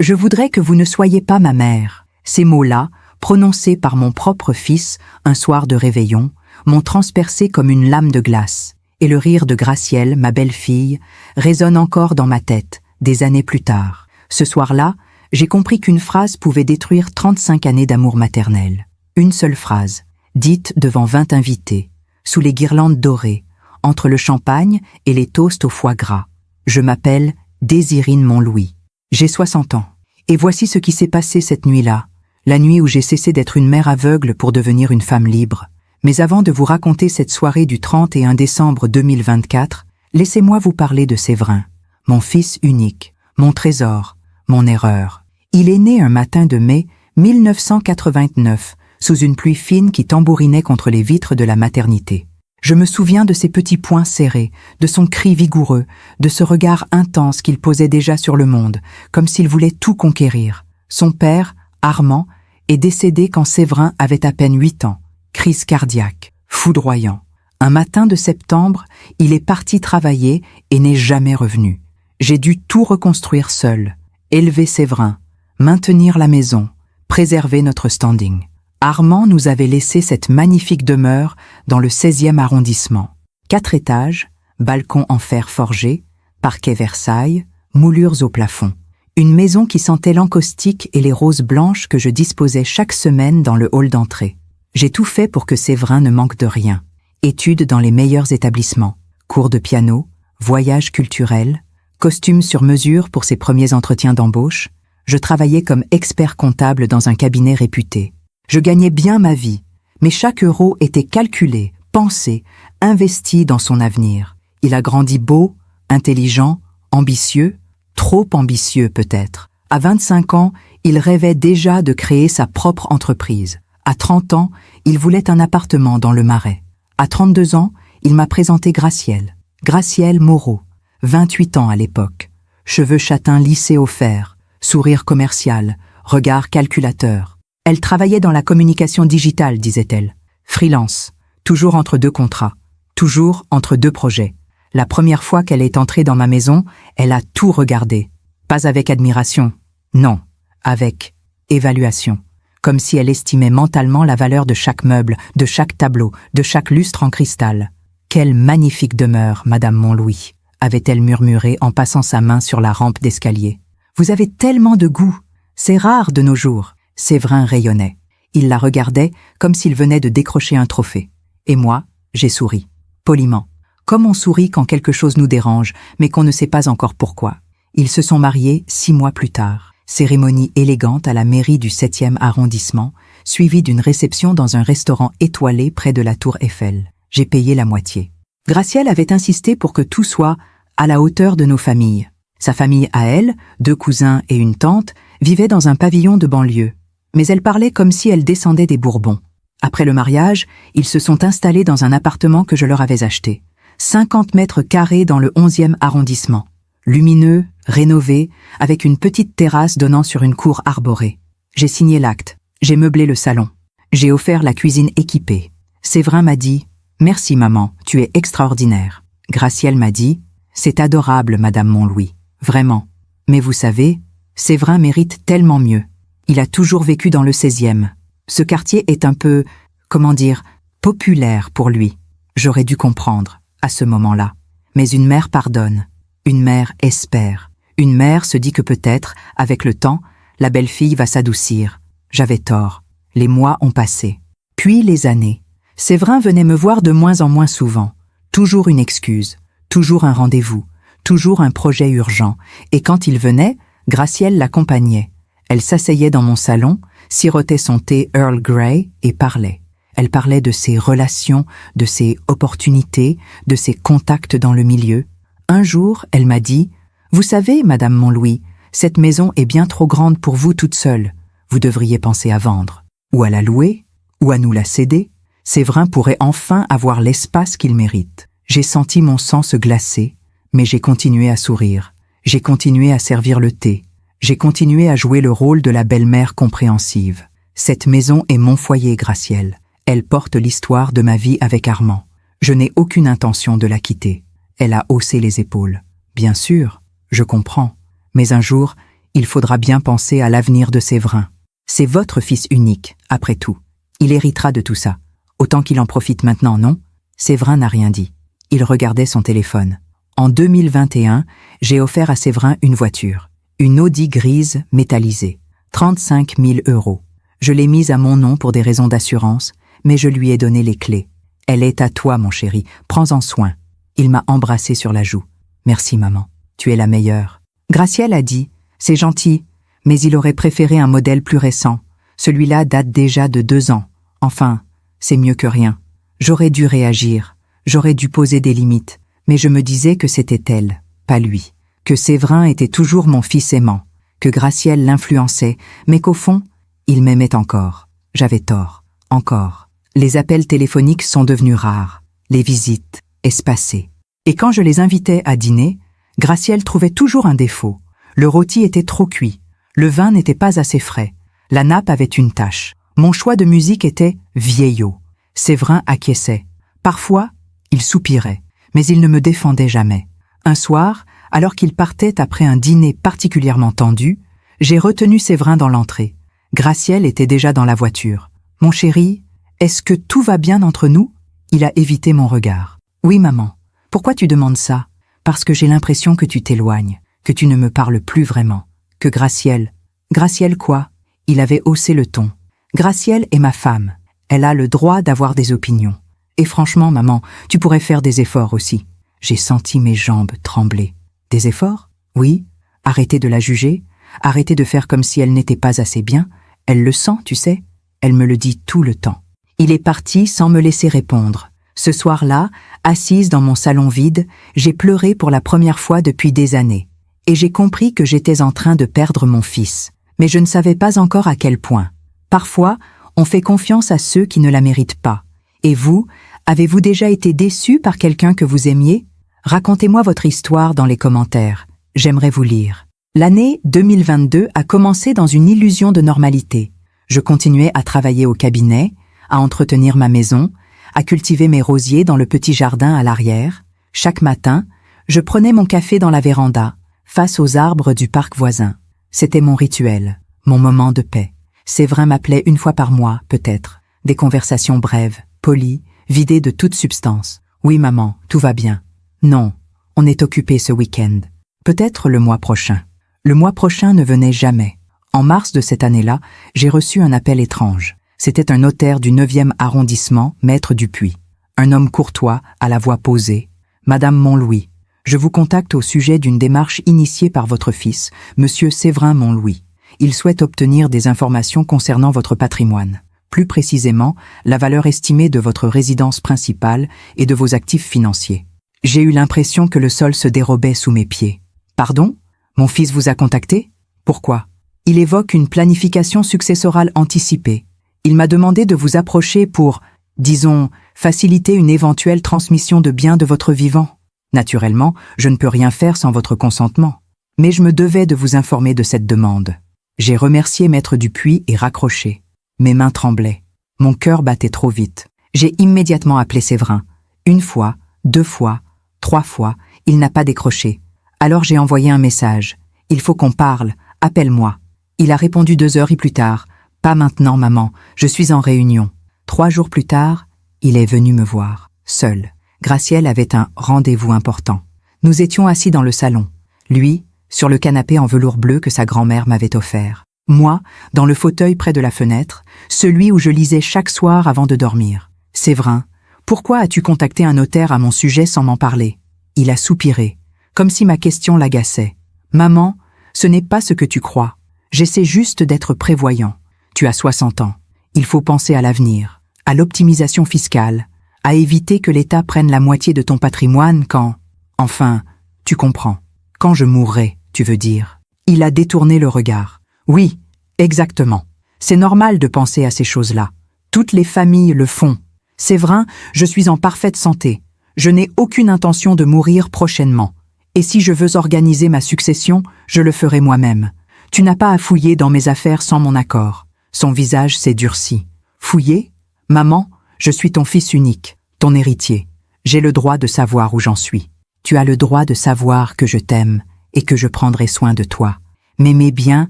Je voudrais que vous ne soyez pas ma mère. » Ces mots-là, prononcés par mon propre fils un soir de réveillon, m'ont transpercé comme une lame de glace. Et le rire de Gracielle, ma belle-fille, résonne encore dans ma tête, des années plus tard. Ce soir-là, j'ai compris qu'une phrase pouvait détruire 35 années d'amour maternel. Une seule phrase, dite devant 20 invités, sous les guirlandes dorées, entre le champagne et les toasts au foie gras. Je m'appelle Désirine Montlouis. J'ai 60 ans. Et voici ce qui s'est passé cette nuit-là, la nuit où j'ai cessé d'être une mère aveugle pour devenir une femme libre. Mais avant de vous raconter cette soirée du 31 décembre 2024, laissez-moi vous parler de Séverin, mon fils unique, mon trésor, mon erreur. Il est né un matin de mai 1989, sous une pluie fine qui tambourinait contre les vitres de la maternité. Je me souviens de ses petits poings serrés, de son cri vigoureux, de ce regard intense qu'il posait déjà sur le monde, comme s'il voulait tout conquérir. Son père, Armand, est décédé quand Séverin avait à peine 8 ans. Crise cardiaque, foudroyant. Un matin de septembre, il est parti travailler et n'est jamais revenu. J'ai dû tout reconstruire seul, élever Séverin, maintenir la maison, préserver notre standing. Armand nous avait laissé cette magnifique demeure dans le 16e arrondissement. 4 étages, balcon en fer forgé, parquet Versailles, moulures au plafond. Une maison qui sentait l'encaustique et les roses blanches que je disposais chaque semaine dans le hall d'entrée. J'ai tout fait pour que Séverin ne manque de rien. Études dans les meilleurs établissements, cours de piano, voyages culturels, costumes sur mesure pour ses premiers entretiens d'embauche. Je travaillais comme expert comptable dans un cabinet réputé. Je gagnais bien ma vie, mais chaque euro était calculé, pensé, investi dans son avenir. Il a grandi beau, intelligent, ambitieux, trop ambitieux peut-être. À 25 ans, il rêvait déjà de créer sa propre entreprise. À 30 ans, il voulait un appartement dans le Marais. À 32 ans, il m'a présenté Gracielle. Gracielle Moreau, 28 ans à l'époque. Cheveux châtains lissés au fer, sourire commercial, regard calculateur. Elle travaillait dans la communication digitale, disait-elle. Freelance, toujours entre 2 contrats, toujours entre 2 projets. La première fois qu'elle est entrée dans ma maison, elle a tout regardé. Pas avec admiration, non, avec évaluation. Comme si elle estimait mentalement la valeur de chaque meuble, de chaque tableau, de chaque lustre en cristal. « Quelle magnifique demeure, Madame Montlouis !» avait-elle murmuré en passant sa main sur la rampe d'escalier. « Vous avez tellement de goût, c'est rare de nos jours. » Séverin rayonnait. Il la regardait comme s'il venait de décrocher un trophée. Et moi, j'ai souri, poliment. Comme on sourit quand quelque chose nous dérange, mais qu'on ne sait pas encore pourquoi. Ils se sont mariés 6 mois plus tard. Cérémonie élégante à la mairie du 7e arrondissement, suivie d'une réception dans un restaurant étoilé près de la tour Eiffel. J'ai payé la moitié. Gracielle avait insisté pour que tout soit à la hauteur de nos familles. Sa famille à elle, 2 cousins et une tante, vivait dans un pavillon de banlieue. Mais elle parlait comme si elle descendait des Bourbons. Après le mariage, ils se sont installés dans un appartement que je leur avais acheté. 50 mètres carrés dans le 11e arrondissement. Lumineux, rénové, avec une petite terrasse donnant sur une cour arborée. J'ai signé l'acte, j'ai meublé le salon. J'ai offert la cuisine équipée. Séverin m'a dit « Merci maman, tu es extraordinaire ». Gracielle m'a dit « C'est adorable, Madame Montlouis, vraiment. Mais vous savez, Séverin mérite tellement mieux. Il a toujours vécu dans le 16e. Ce quartier est un peu, comment dire, populaire pour lui. J'aurais dû comprendre, à ce moment-là. Mais une mère pardonne. Une mère espère. Une mère se dit que peut-être, avec le temps, la belle-fille va s'adoucir. J'avais tort. Les mois ont passé. Puis les années. Séverin venait me voir de moins en moins souvent. Toujours une excuse. Toujours un rendez-vous. Toujours un projet urgent. Et quand il venait, Gracielle l'accompagnait. Elle s'asseyait dans mon salon, sirotait son thé Earl Grey et parlait. Elle parlait de ses relations, de ses opportunités, de ses contacts dans le milieu. Un jour, elle m'a dit « Vous savez, Madame Montlouis, cette maison est bien trop grande pour vous toute seule. Vous devriez penser à vendre. Ou à la louer, ou à nous la céder. Séverin pourrait enfin avoir l'espace qu'il mérite. » J'ai senti mon sang se glacer, mais j'ai continué à sourire. J'ai continué à servir le thé. J'ai continué à jouer le rôle de la belle-mère compréhensive. Cette maison est mon foyer, Gracielle. Elle porte l'histoire de ma vie avec Armand. Je n'ai aucune intention de la quitter. Elle a haussé les épaules. Bien sûr, je comprends. Mais un jour, Il faudra bien penser à l'avenir de Séverin. C'est votre fils unique, après tout. Il héritera de tout ça. Autant qu'il en profite maintenant, non? Séverin n'a rien dit. Il regardait son téléphone. En 2021, j'ai offert à Séverin une voiture. Une Audi grise métallisée. 35 000 €. Je l'ai mise à mon nom pour des raisons d'assurance, mais je lui ai donné les clés. Elle est à toi, mon chéri. Prends-en soin. Il m'a embrassé sur la joue. Merci, maman. Tu es la meilleure. Gracielle a dit, c'est gentil, mais il aurait préféré un modèle plus récent. Celui-là date déjà de 2 ans. Enfin, c'est mieux que rien. J'aurais dû réagir. J'aurais dû poser des limites. Mais je me disais que c'était elle, pas lui. Que Séverin était toujours mon fils aimant. Que Gracielle l'influençait, mais qu'au fond, il m'aimait encore. J'avais tort. Encore. Les appels téléphoniques sont devenus rares. Les visites, espacées. Et quand je les invitais à dîner, Gracielle trouvait toujours un défaut. Le rôti était trop cuit. Le vin n'était pas assez frais. La nappe avait une tache. Mon choix de musique était vieillot. Séverin acquiesçait. Parfois, il soupirait, mais il ne me défendait jamais. Un soir, alors qu'il partait après un dîner particulièrement tendu, j'ai retenu Séverin dans l'entrée. Gracielle était déjà dans la voiture. « Mon chéri, est-ce que tout va bien entre nous ?» Il a évité mon regard. « Oui, maman. Pourquoi tu demandes ça ? Parce que j'ai l'impression que tu t'éloignes, que tu ne me parles plus vraiment. Que Gracielle... » « Gracielle quoi ?» Il avait haussé le ton. « Gracielle est ma femme. Elle a le droit d'avoir des opinions. Et franchement, maman, tu pourrais faire des efforts aussi. » J'ai senti mes jambes trembler. « Des efforts ? Oui. Arrêter de la juger. Arrêter de faire comme si elle n'était pas assez bien. Elle le sent, tu sais. Elle me le dit tout le temps. » Il est parti sans me laisser répondre. Ce soir-là, assise dans mon salon vide, j'ai pleuré pour la première fois depuis des années. Et j'ai compris que j'étais en train de perdre mon fils. Mais je ne savais pas encore à quel point. Parfois, on fait confiance à ceux qui ne la méritent pas. Et vous, avez-vous déjà été déçu par quelqu'un que vous aimiez ? Racontez-moi votre histoire dans les commentaires. J'aimerais vous lire. L'année 2022 a commencé dans une illusion de normalité. Je continuais à travailler au cabinet, à entretenir ma maison, à cultiver mes rosiers dans le petit jardin à l'arrière. Chaque matin, je prenais mon café dans la véranda, face aux arbres du parc voisin. C'était mon rituel, mon moment de paix. Séverin m'appelait une fois par mois, peut-être. Des conversations brèves, polies, vidées de toute substance. « Oui, maman, tout va bien. »« Non, on est occupé ce week-end. Peut-être le mois prochain. » Le mois prochain ne venait jamais. En mars de cette année-là, j'ai reçu un appel étrange. C'était un notaire du 9e arrondissement, maître Dupuis. Un homme courtois, à la voix posée. « Madame Montlouis, je vous contacte au sujet d'une démarche initiée par votre fils, Monsieur Séverin Montlouis. Il souhaite obtenir des informations concernant votre patrimoine. Plus précisément, la valeur estimée de votre résidence principale et de vos actifs financiers. J'ai eu l'impression que le sol se dérobait sous mes pieds. Pardon ? Mon fils vous a contacté ? Pourquoi ? Il évoque une planification successorale anticipée. Il m'a demandé de vous approcher pour, disons, faciliter une éventuelle transmission de biens de votre vivant. Naturellement, je ne peux rien faire sans votre consentement. Mais je me devais de vous informer de cette demande. J'ai remercié Maître Dupuis et raccroché. Mes mains tremblaient. Mon cœur battait trop vite. J'ai immédiatement appelé Séverin. 1 fois, 2 fois, 3 fois, il n'a pas décroché. Alors j'ai envoyé un message. « Il faut qu'on parle, appelle-moi. » Il a répondu 2 heures plus tard. « Pas maintenant, maman, je suis en réunion. » 3 jours plus tard, il est venu me voir, seul. Gracielle avait un rendez-vous important. Nous étions assis dans le salon. Lui, sur le canapé en velours bleu que sa grand-mère m'avait offert. Moi, dans le fauteuil près de la fenêtre, celui où je lisais chaque soir avant de dormir. « Séverin, pourquoi as-tu contacté un notaire à mon sujet sans m'en parler ?» Il a soupiré, comme si ma question l'agaçait. « Maman, ce n'est pas ce que tu crois. J'essaie juste d'être prévoyant. Tu as 60 ans. Il faut penser à l'avenir, à l'optimisation fiscale, à éviter que l'État prenne la moitié de ton patrimoine quand... Enfin, tu comprends. Quand je mourrai, tu veux dire. » Il a détourné le regard. « Oui, exactement. C'est normal de penser à ces choses-là. Toutes les familles le font. Séverin, je suis en parfaite santé. Je n'ai aucune intention de mourir prochainement. Et si je veux organiser ma succession, je le ferai moi-même. Tu n'as pas à fouiller dans mes affaires sans mon accord. » Son visage s'est durci. « Fouiller ? Maman, je suis ton fils unique, ton héritier. J'ai le droit de savoir où j'en suis. Tu as le droit de savoir que je t'aime et que je prendrai soin de toi. mais mes biens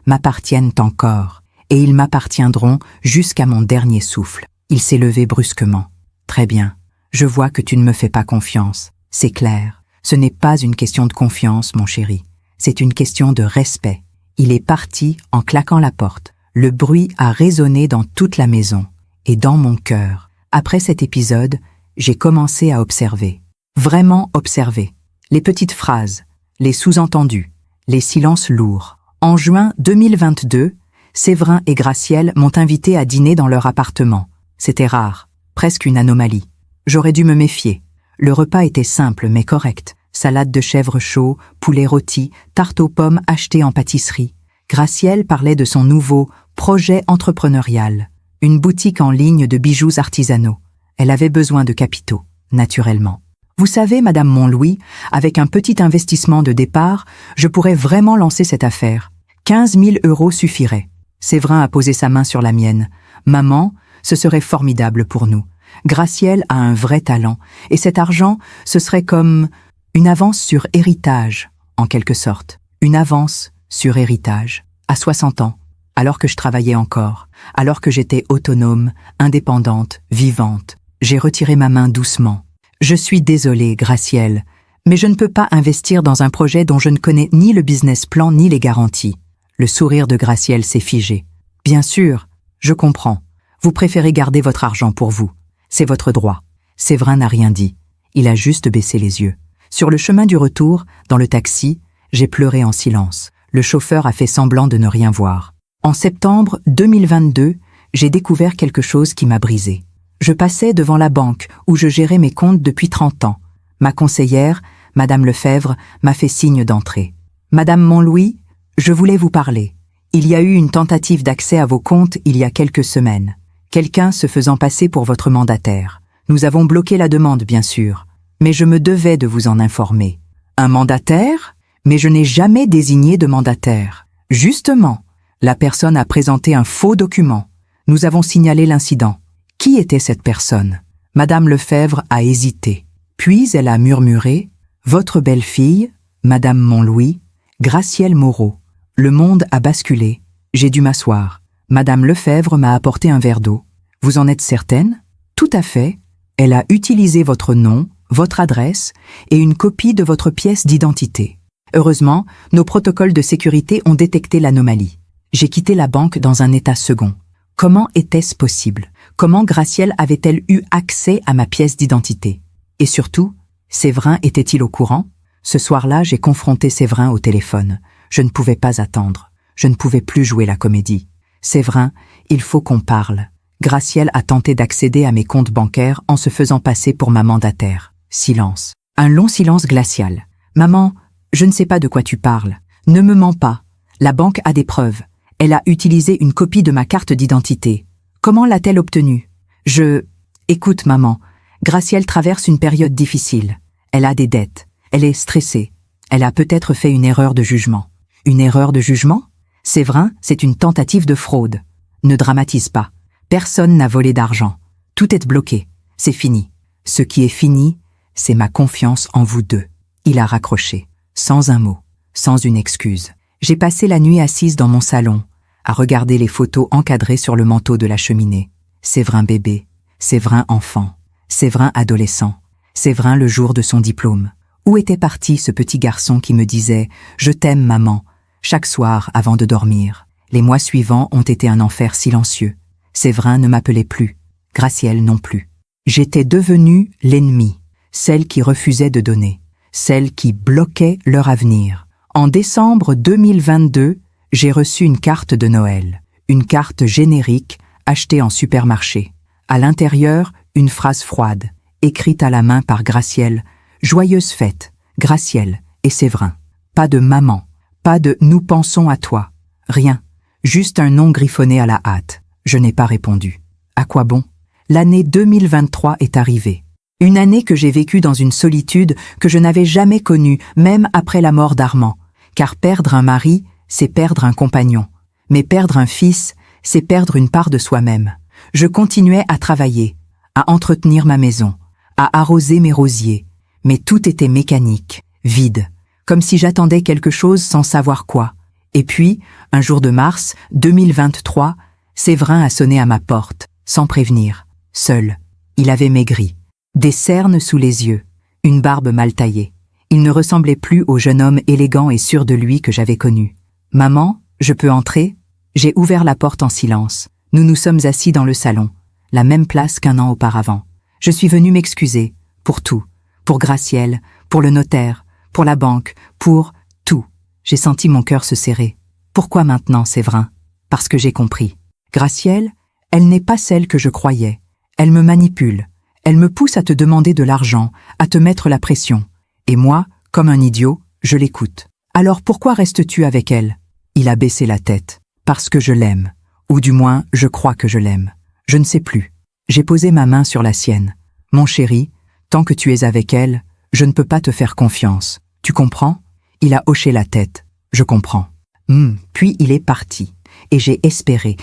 m'appartiennent encore, et ils m'appartiendront jusqu'à mon dernier souffle. Il s'est levé brusquement. Très bien, je vois que tu ne me fais pas confiance. C'est clair, ce n'est pas une question de confiance, mon chéri. C'est une question de respect. Il est parti en claquant la porte. Le bruit a résonné dans toute la maison et dans mon cœur. Après cet épisode, j'ai commencé à observer. Vraiment observer. Les petites phrases, les sous-entendus, les silences lourds. En juin 2022, Séverin et Gracielle m'ont invité à dîner dans leur appartement. C'était rare, presque une anomalie. J'aurais dû me méfier. Le repas était simple mais correct. Salade de chèvre chaud, poulet rôti, tarte aux pommes achetée en pâtisserie. Gracielle parlait de son nouveau projet entrepreneurial, une boutique en ligne de bijoux artisanaux. Elle avait besoin de capitaux, naturellement. Vous savez, Madame Montlouis, avec un petit investissement de départ, je pourrais vraiment lancer cette affaire. 15 000 € suffiraient. Séverin a posé sa main sur la mienne. Maman, ce serait formidable pour nous. Gracielle a un vrai talent, et cet argent, ce serait comme une avance sur héritage, en quelque sorte. Une avance sur héritage, à 60 ans, alors que je travaillais encore, alors que j'étais autonome, indépendante, vivante. J'ai retiré ma main doucement. Je suis désolée, Gracielle, mais je ne peux pas investir dans un projet dont je ne connais ni le business plan ni les garanties. Le sourire de Gracielle s'est figé. Bien sûr, je comprends. Vous préférez garder votre argent pour vous. C'est votre droit. Séverin n'a rien dit. Il a juste baissé les yeux. Sur le chemin du retour, dans le taxi, j'ai pleuré en silence. Le chauffeur a fait semblant de ne rien voir. En septembre 2022, j'ai découvert quelque chose qui m'a brisé. Je passais devant la banque où je gérais mes comptes depuis 30 ans. Ma conseillère, Madame Lefebvre, m'a fait signe d'entrer. Madame Montlouis, je voulais vous parler. Il y a eu une tentative d'accès à vos comptes il y a quelques semaines. Quelqu'un se faisant passer pour votre mandataire. Nous avons bloqué la demande, bien sûr, mais je me devais de vous en informer. Un mandataire ? Mais je n'ai jamais désigné de mandataire. Justement, la personne a présenté un faux document. Nous avons signalé l'incident. Qui était cette personne ? Madame Lefebvre a hésité. Puis elle a murmuré « Votre belle-fille, Madame Montlouis, Gracielle Moreau. » Le monde a basculé. J'ai dû m'asseoir. Madame Lefebvre m'a apporté un verre d'eau. « Vous en êtes certaine ? » « Tout à fait. Elle a utilisé votre nom, votre adresse et une copie de votre pièce d'identité. Heureusement, nos protocoles de sécurité ont détecté l'anomalie. J'ai quitté la banque dans un état second. Comment était-ce possible ? Comment Gracielle avait-elle eu accès à ma pièce d'identité ? Et surtout, Séverin était-il au courant ? Ce soir-là, j'ai confronté Séverin au téléphone. Je ne pouvais pas attendre. Je ne pouvais plus jouer la comédie. Séverin, il faut qu'on parle. Gracielle a tenté d'accéder à mes comptes bancaires en se faisant passer pour ma mandataire. Silence. Un long silence glacial. Maman, je ne sais pas de quoi tu parles. Ne me mens pas. La banque a des preuves. Elle a utilisé une copie de ma carte d'identité. Comment l'a-t-elle obtenue ? Écoute, maman, Gracielle traverse une période difficile. Elle a des dettes. Elle est stressée. Elle a peut-être fait une erreur de jugement. Une erreur de jugement ? Séverin, c'est une tentative de fraude. Ne dramatise pas. Personne n'a volé d'argent. Tout est bloqué. C'est fini. Ce qui est fini, c'est ma confiance en vous deux. Il a raccroché. Sans un mot. Sans une excuse. J'ai passé la nuit assise dans mon salon, à regarder les photos encadrées sur le manteau de la cheminée. Séverin bébé. Séverin enfant. Séverin adolescent. Séverin le jour de son diplôme. Où était parti ce petit garçon qui me disait « Je t'aime, maman » chaque soir avant de dormir. Les mois suivants ont été un enfer silencieux. Séverin ne m'appelait plus. Gracielle non plus. J'étais devenue l'ennemi, celle qui refusait de donner, celle qui bloquait leur avenir. En décembre 2022, j'ai reçu une carte de Noël, une carte générique achetée en supermarché. À l'intérieur, une phrase froide, écrite à la main par Gracielle. « Joyeuse fête, Gracielle et Séverin. » Pas de maman, pas de « nous pensons à toi ». Rien, juste un nom griffonné à la hâte. Je n'ai pas répondu. À quoi bon ? L'année 2023 est arrivée. Une année que j'ai vécue dans une solitude que je n'avais jamais connue, même après la mort d'Armand. Car perdre un mari, c'est perdre un compagnon. Mais perdre un fils, c'est perdre une part de soi-même. Je continuais à travailler, à entretenir ma maison, à arroser mes rosiers. Mais tout était mécanique, vide, comme si j'attendais quelque chose sans savoir quoi. Et puis, un jour de mars 2023, Séverin a sonné à ma porte, sans prévenir, seul. Il avait maigri, des cernes sous les yeux, une barbe mal taillée. Il ne ressemblait plus au jeune homme élégant et sûr de lui que j'avais connu. « Maman, je peux entrer ?» J'ai ouvert la porte en silence. Nous nous sommes assis dans le salon, la même place qu'un an auparavant. Je suis venue m'excuser, pour tout, pour Gracielle, pour le notaire, pour la banque, pour tout. J'ai senti mon cœur se serrer. Pourquoi maintenant, Séverin? Parce que j'ai compris. Gracielle, elle n'est pas celle que je croyais. Elle me manipule. Elle me pousse à te demander de l'argent, à te mettre la pression. Et moi, comme un idiot, je l'écoute. Alors pourquoi restes-tu avec elle? Il a baissé la tête. Parce que je l'aime. Ou du moins, je crois que je l'aime. Je ne sais plus. J'ai posé ma main sur la sienne. Mon chéri, tant que tu es avec elle, je ne peux pas te faire confiance. Tu comprends? Il a hoché la tête. Je comprends. Puis il est parti. Et j'ai espéré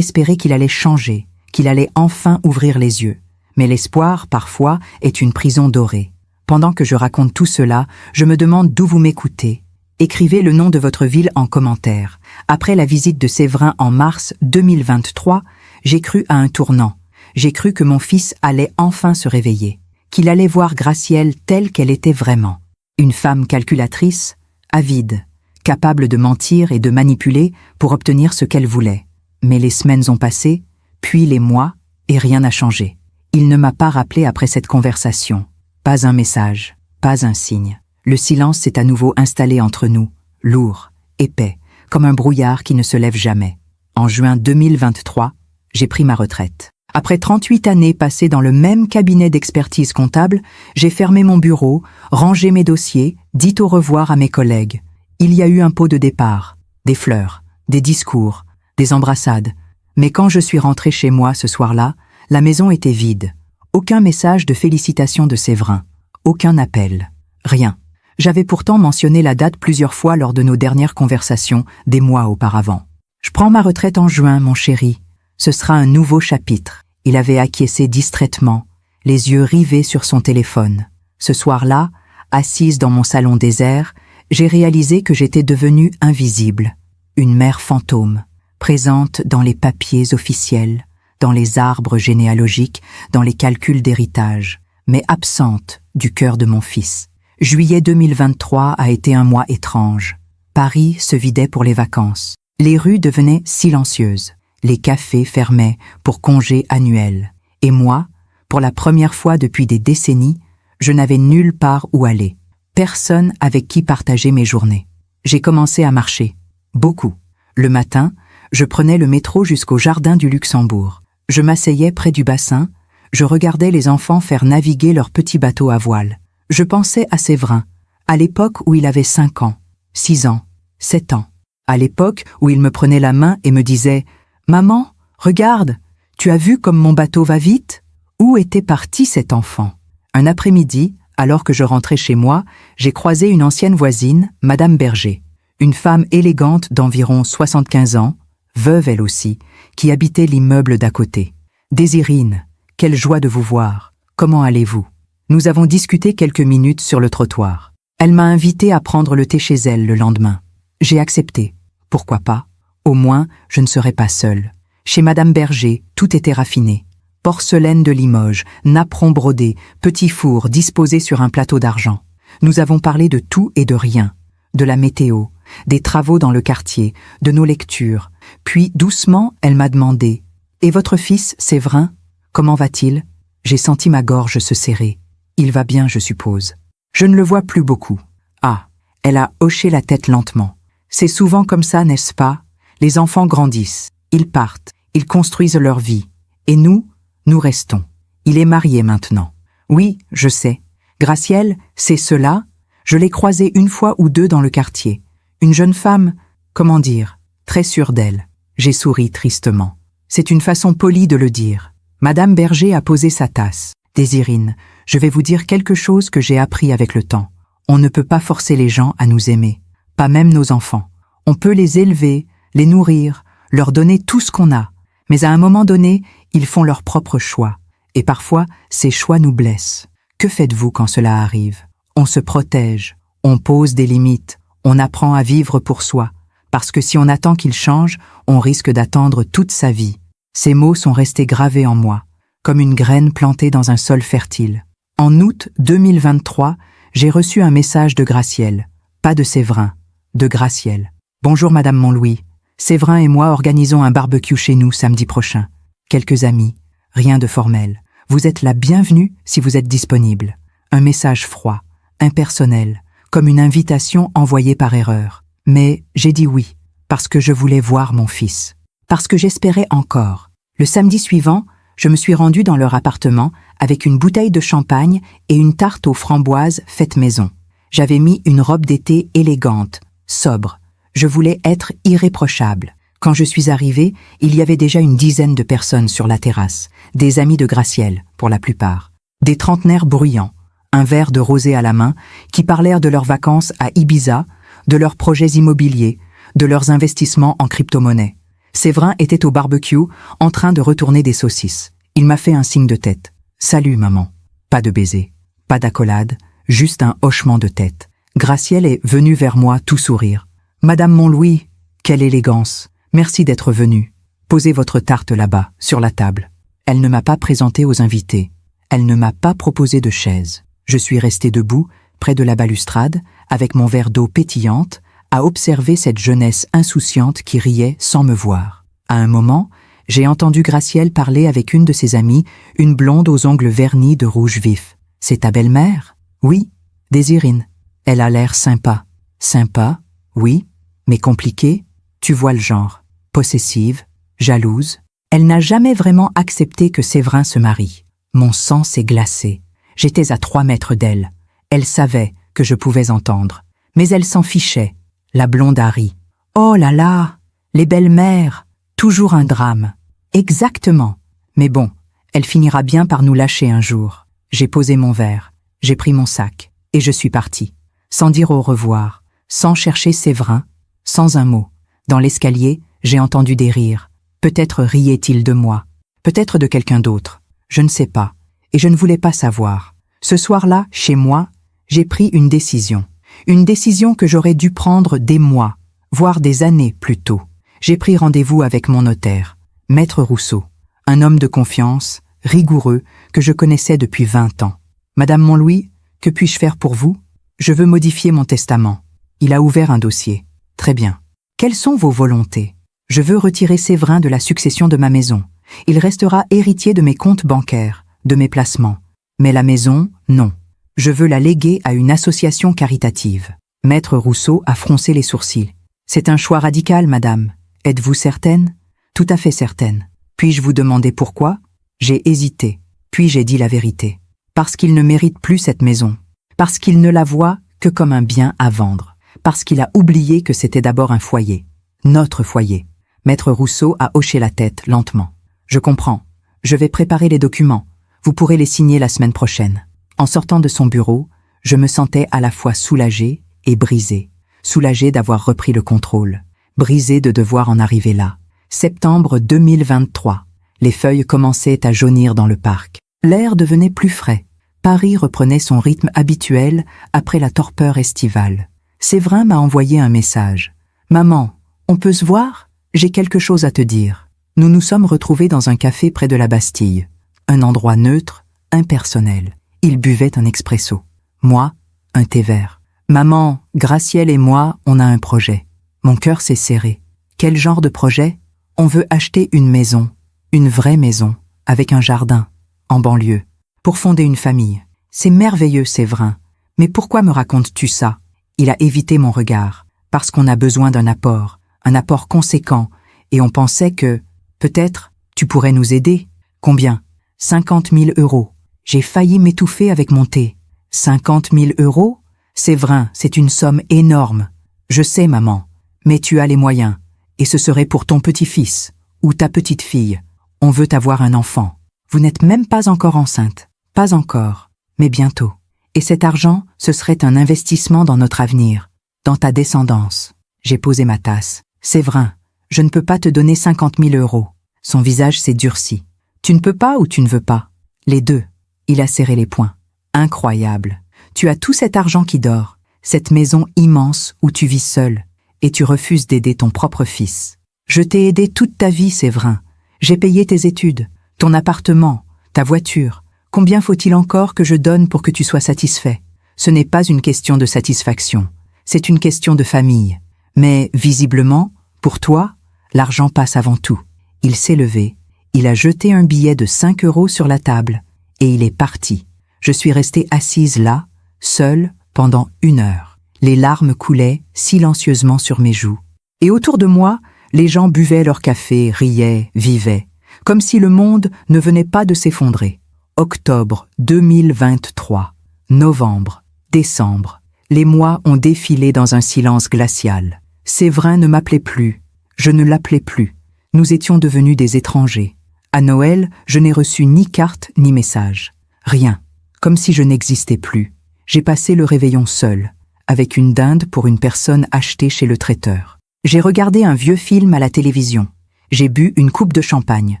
qu'il allait changer, qu'il allait enfin ouvrir les yeux. Mais l'espoir, parfois, est une prison dorée. Pendant que je raconte tout cela, je me demande d'où vous m'écoutez. Écrivez le nom de votre ville en commentaire. Après la visite de Séverin en mars 2023, j'ai cru à un tournant. J'ai cru que mon fils allait enfin se réveiller, qu'il allait voir Gracielle telle qu'elle était vraiment. Une femme calculatrice, avide, capable de mentir et de manipuler pour obtenir ce qu'elle voulait. Mais les semaines ont passé, puis les mois, et rien n'a changé. Il ne m'a pas rappelé après cette conversation. Pas un message, pas un signe. Le silence s'est à nouveau installé entre nous, lourd, épais, comme un brouillard qui ne se lève jamais. En juin 2023, j'ai pris ma retraite. Après 38 années passées dans le même cabinet d'expertise comptable, j'ai fermé mon bureau, rangé mes dossiers, dit au revoir à mes collègues. Il y a eu un pot de départ, des fleurs, des discours, des embrassades. Mais quand je suis rentré chez moi ce soir-là, la maison était vide. Aucun message de félicitations de Séverin. Aucun appel. Rien. J'avais pourtant mentionné la date plusieurs fois lors de nos dernières conversations, des mois auparavant. Je prends ma retraite en juin, mon chéri. Ce sera un nouveau chapitre. Il avait acquiescé distraitement, les yeux rivés sur son téléphone. Ce soir-là, assise dans mon salon désert, j'ai réalisé que j'étais devenue invisible. Une mère fantôme, présente dans les papiers officiels, dans les arbres généalogiques, dans les calculs d'héritage, mais absente du cœur de mon fils. Juillet 2023 a été un mois étrange. Paris se vidait pour les vacances. Les rues devenaient silencieuses. Les cafés fermaient pour congés annuels. Et moi, pour la première fois depuis des décennies, je n'avais nulle part où aller. Personne avec qui partager mes journées. J'ai commencé à marcher. Beaucoup. Le matin, je prenais le métro jusqu'au jardin du Luxembourg. Je m'asseyais près du bassin, je regardais les enfants faire naviguer leur petit bateau à voile. Je pensais à Séverin, à l'époque où il avait 5 ans, 6 ans, 7 ans. À l'époque où il me prenait la main et me disait « Maman, regarde, tu as vu comme mon bateau va vite ?» Où était parti cet enfant? Un après-midi, alors que je rentrais chez moi, j'ai croisé une ancienne voisine, Madame Berger, une femme élégante d'environ 75 ans, veuve elle aussi, qui habitait l'immeuble d'à côté. « Désirine, quelle joie de vous voir. Comment allez-vous » Nous avons discuté quelques minutes sur le trottoir. Elle m'a invité à prendre le thé chez elle le lendemain. J'ai accepté. Pourquoi pas? Au moins, je ne serais pas seule. Chez Madame Berger, tout était raffiné. Porcelaine de Limoges, napperon brodé, petit four disposé sur un plateau d'argent. Nous avons parlé de tout et de rien. De la météo, des travaux dans le quartier, de nos lectures. Puis, doucement, elle m'a demandé « Et votre fils, Séverin, comment va-t-il » J'ai senti ma gorge se serrer. Il va bien, je suppose. Je ne le vois plus beaucoup. Ah, elle a hoché la tête lentement. C'est souvent comme ça, n'est-ce pas? Les enfants grandissent, ils partent, ils construisent leur vie. Et nous restons. Il est marié maintenant. Oui, je sais. Gracielle, c'est cela. Je l'ai croisée une fois ou deux dans le quartier. Une jeune femme, comment dire, très sûre d'elle. J'ai souri tristement. C'est une façon polie de le dire. Madame Berger a posé sa tasse. Désirine, je vais vous dire quelque chose que j'ai appris avec le temps. On ne peut pas forcer les gens à nous aimer, pas même nos enfants. On peut les élever, les nourrir, leur donner tout ce qu'on a. Mais à un moment donné, ils font leurs propres choix. Et parfois, ces choix nous blessent. Que faites-vous quand cela arrive? On se protège, on pose des limites, on apprend à vivre pour soi. Parce que si on attend qu'il change, on risque d'attendre toute sa vie. Ces mots sont restés gravés en moi, comme une graine plantée dans un sol fertile. En août 2023, j'ai reçu un message de Gracielle. Pas de Séverin, de Gracielle. Bonjour Madame Montlouis. Séverin et moi organisons un barbecue chez nous samedi prochain. Quelques amis, rien de formel. Vous êtes la bienvenue si vous êtes disponible. Un message froid, impersonnel, comme une invitation envoyée par erreur. Mais j'ai dit oui, parce que je voulais voir mon fils. Parce que j'espérais encore. Le samedi suivant, je me suis rendue dans leur appartement avec une bouteille de champagne et une tarte aux framboises faite maison. J'avais mis une robe d'été élégante, sobre. Je voulais être irréprochable. Quand je suis arrivée, il y avait déjà une dizaine de personnes sur la terrasse, des amis de Gracielle, pour la plupart. Des trentenaires bruyants, un verre de rosé à la main, qui parlèrent de leurs vacances à Ibiza, de leurs projets immobiliers, de leurs investissements en crypto-monnaie. Séverin était au barbecue, en train de retourner des saucisses. Il m'a fait un signe de tête. « Salut, maman ». Pas de baiser, pas d'accolade, juste un hochement de tête. Gracielle est venue vers moi tout sourire. « Madame Montlouis, quelle élégance. Merci d'être venue. Posez votre tarte là-bas, sur la table. » Elle ne m'a pas présentée aux invités. Elle ne m'a pas proposé de chaise. Je suis restée debout, près de la balustrade, avec mon verre d'eau pétillante, à observer cette jeunesse insouciante qui riait sans me voir. À un moment, j'ai entendu Gracielle parler avec une de ses amies, une blonde aux ongles vernis de rouge vif. « C'est ta belle-mère ?»« Oui, Désirine. Elle a l'air sympa. »« Sympa, oui, mais compliquée. Tu vois le genre. Possessive, jalouse. » Elle n'a jamais vraiment accepté que Séverin se marie. Mon sang s'est glacé. J'étais à 3 mètres d'elle. Elle savait que je pouvais entendre. Mais elle s'en fichait. La blonde a ri. « Oh là là, les belles-mères, toujours un drame. » Exactement. Mais bon, elle finira bien par nous lâcher un jour. J'ai posé mon verre, j'ai pris mon sac, et je suis partie. Sans dire au revoir, sans chercher Séverin, sans un mot. Dans l'escalier, j'ai entendu des rires. Peut-être riait-il de moi, peut-être de quelqu'un d'autre. Je ne sais pas, et je ne voulais pas savoir. Ce soir-là, chez moi, j'ai pris une décision. Une décision que j'aurais dû prendre des mois, voire des années plus tôt. J'ai pris rendez-vous avec mon notaire, Maître Rousseau, un homme de confiance, rigoureux, que je connaissais depuis 20 ans. « Madame Montlouis, que puis-je faire pour vous ? Je veux modifier mon testament. » Il a ouvert un dossier. « Très bien. Quelles sont vos volontés ? Je veux retirer Séverin de la succession de ma maison. Il restera héritier de mes comptes bancaires, de mes placements. Mais la maison, non. Je veux la léguer à une association caritative. » Maître Rousseau a froncé les sourcils. « C'est un choix radical, madame. Êtes-vous certaine ? » « Tout à fait certaine. Puis-je vous demander pourquoi ? » J'ai hésité, puis j'ai dit la vérité. Parce qu'il ne mérite plus cette maison. Parce qu'il ne la voit que comme un bien à vendre. Parce qu'il a oublié que c'était d'abord un foyer. Notre foyer. Maître Rousseau a hoché la tête lentement. « Je comprends. Je vais préparer les documents. Vous pourrez les signer la semaine prochaine. » En sortant de son bureau, je me sentais à la fois soulagée et brisée. Soulagée d'avoir repris le contrôle. Brisée de devoir en arriver là. Septembre 2023. Les feuilles commençaient à jaunir dans le parc. L'air devenait plus frais. Paris reprenait son rythme habituel après la torpeur estivale. Séverin m'a envoyé un message. « Maman, on peut se voir ? J'ai quelque chose à te dire. » Nous nous sommes retrouvés dans un café près de la Bastille. Un endroit neutre, impersonnel. Il buvait un expresso. Moi, un thé vert. « Maman, Gracielle et moi, on a un projet. » Mon cœur s'est serré. Quel genre de projet ? On veut acheter une maison, une vraie maison, avec un jardin, en banlieue, pour fonder une famille. C'est merveilleux, Séverin. Mais pourquoi me racontes-tu ça ? Il a évité mon regard, parce qu'on a besoin d'un apport, un apport conséquent, et on pensait que, peut-être, tu pourrais nous aider. Combien ? 50 000 €. J'ai failli m'étouffer avec mon thé. 50 000 €? Séverin, c'est une somme énorme. Je sais, maman, mais tu as les moyens. Et ce serait pour ton petit-fils, ou ta petite-fille. On veut avoir un enfant. Vous n'êtes même pas encore enceinte. Pas encore, mais bientôt. Et cet argent, ce serait un investissement dans notre avenir, dans ta descendance. J'ai posé ma tasse. Séverin, je ne peux pas te donner 50 000 €. Son visage s'est durci. Tu ne peux pas ou tu ne veux pas ? Les deux. Il a serré les poings. Incroyable. Tu as tout cet argent qui dort, cette maison immense où tu vis seul. et tu refuses d'aider ton propre fils. Je t'ai aidé toute ta vie, Séverin. J'ai payé tes études, ton appartement, ta voiture. Combien faut-il encore que je donne pour que tu sois satisfait? Ce n'est pas une question de satisfaction, c'est une question de famille. Mais, visiblement, pour toi, l'argent passe avant tout. Il s'est levé, il a jeté un billet de 5 € sur la table, et il est parti. Je suis restée assise là, seule, pendant 1 heure. Les larmes coulaient silencieusement sur mes joues. Et autour de moi, les gens buvaient leur café, riaient, vivaient, comme si le monde ne venait pas de s'effondrer. Octobre 2023, novembre, décembre, les mois ont défilé dans un silence glacial. Séverin ne m'appelait plus, je ne l'appelais plus. Nous étions devenus des étrangers. À Noël, je n'ai reçu ni carte ni message. Rien, comme si je n'existais plus. J'ai passé le réveillon seul, avec une dinde pour une personne achetée chez le traiteur. J'ai regardé un vieux film à la télévision. J'ai bu une coupe de champagne.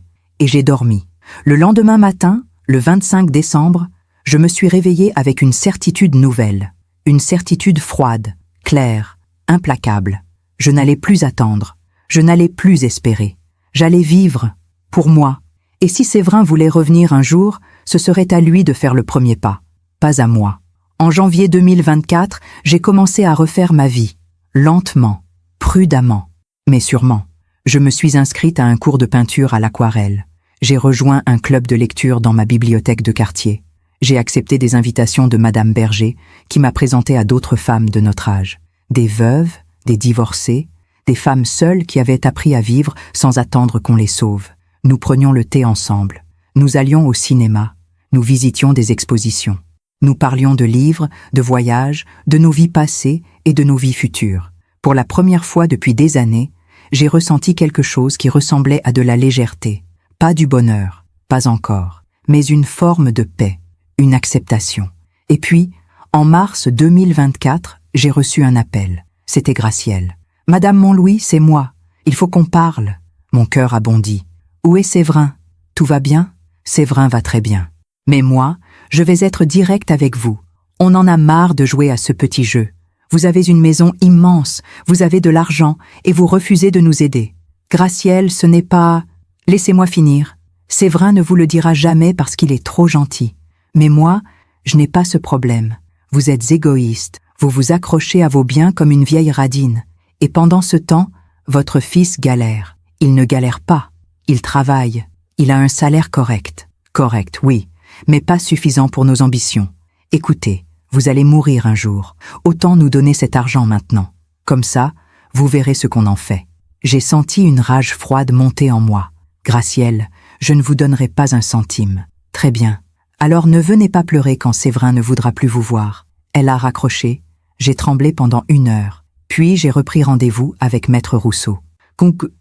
Et j'ai dormi. Le lendemain matin, le 25 décembre, je me suis réveillée avec une certitude nouvelle. Une certitude froide, claire, implacable. Je n'allais plus attendre. Je n'allais plus espérer. J'allais vivre, pour moi. Et si Séverin voulait revenir un jour, ce serait à lui de faire le premier pas, pas à moi. En janvier 2024, j'ai commencé à refaire ma vie, lentement, prudemment, mais sûrement. Je me suis inscrite à un cours de peinture à l'aquarelle. J'ai rejoint un club de lecture dans ma bibliothèque de quartier. J'ai accepté des invitations de Madame Berger, qui m'a présenté à d'autres femmes de notre âge. Des veuves, des divorcées, des femmes seules qui avaient appris à vivre sans attendre qu'on les sauve. Nous prenions le thé ensemble. Nous allions au cinéma. Nous visitions des expositions. Nous parlions de livres, de voyages, de nos vies passées et de nos vies futures. Pour la première fois depuis des années, j'ai ressenti quelque chose qui ressemblait à de la légèreté. Pas du bonheur, pas encore, mais une forme de paix, une acceptation. Et puis, en mars 2024, j'ai reçu un appel. C'était Gracielle. « Madame Montlouis, c'est moi. Il faut qu'on parle. » Mon cœur a bondi. « Où est Séverin? Tout va bien? » Séverin va très bien. Mais moi, je vais être directe avec vous. On en a marre de jouer à ce petit jeu. Vous avez une maison immense, vous avez de l'argent et vous refusez de nous aider. Gracielle, ce n'est pas... Laissez-moi finir. Séverin ne vous le dira jamais parce qu'il est trop gentil. Mais moi, je n'ai pas ce problème. Vous êtes égoïste, vous vous accrochez à vos biens comme une vieille radine. Et pendant ce temps, votre fils galère. Il ne galère pas. Il travaille. Il a un salaire correct. Correct, oui, mais pas suffisant pour nos ambitions. Écoutez, vous allez mourir un jour. Autant nous donner cet argent maintenant. Comme ça, vous verrez ce qu'on en fait. J'ai senti une rage froide monter en moi. Gracielle, je ne vous donnerai pas un centime. Très bien. Alors ne venez pas pleurer quand Séverin ne voudra plus vous voir. Elle a raccroché. J'ai tremblé pendant 1 heure. Puis j'ai repris rendez-vous avec Maître Rousseau.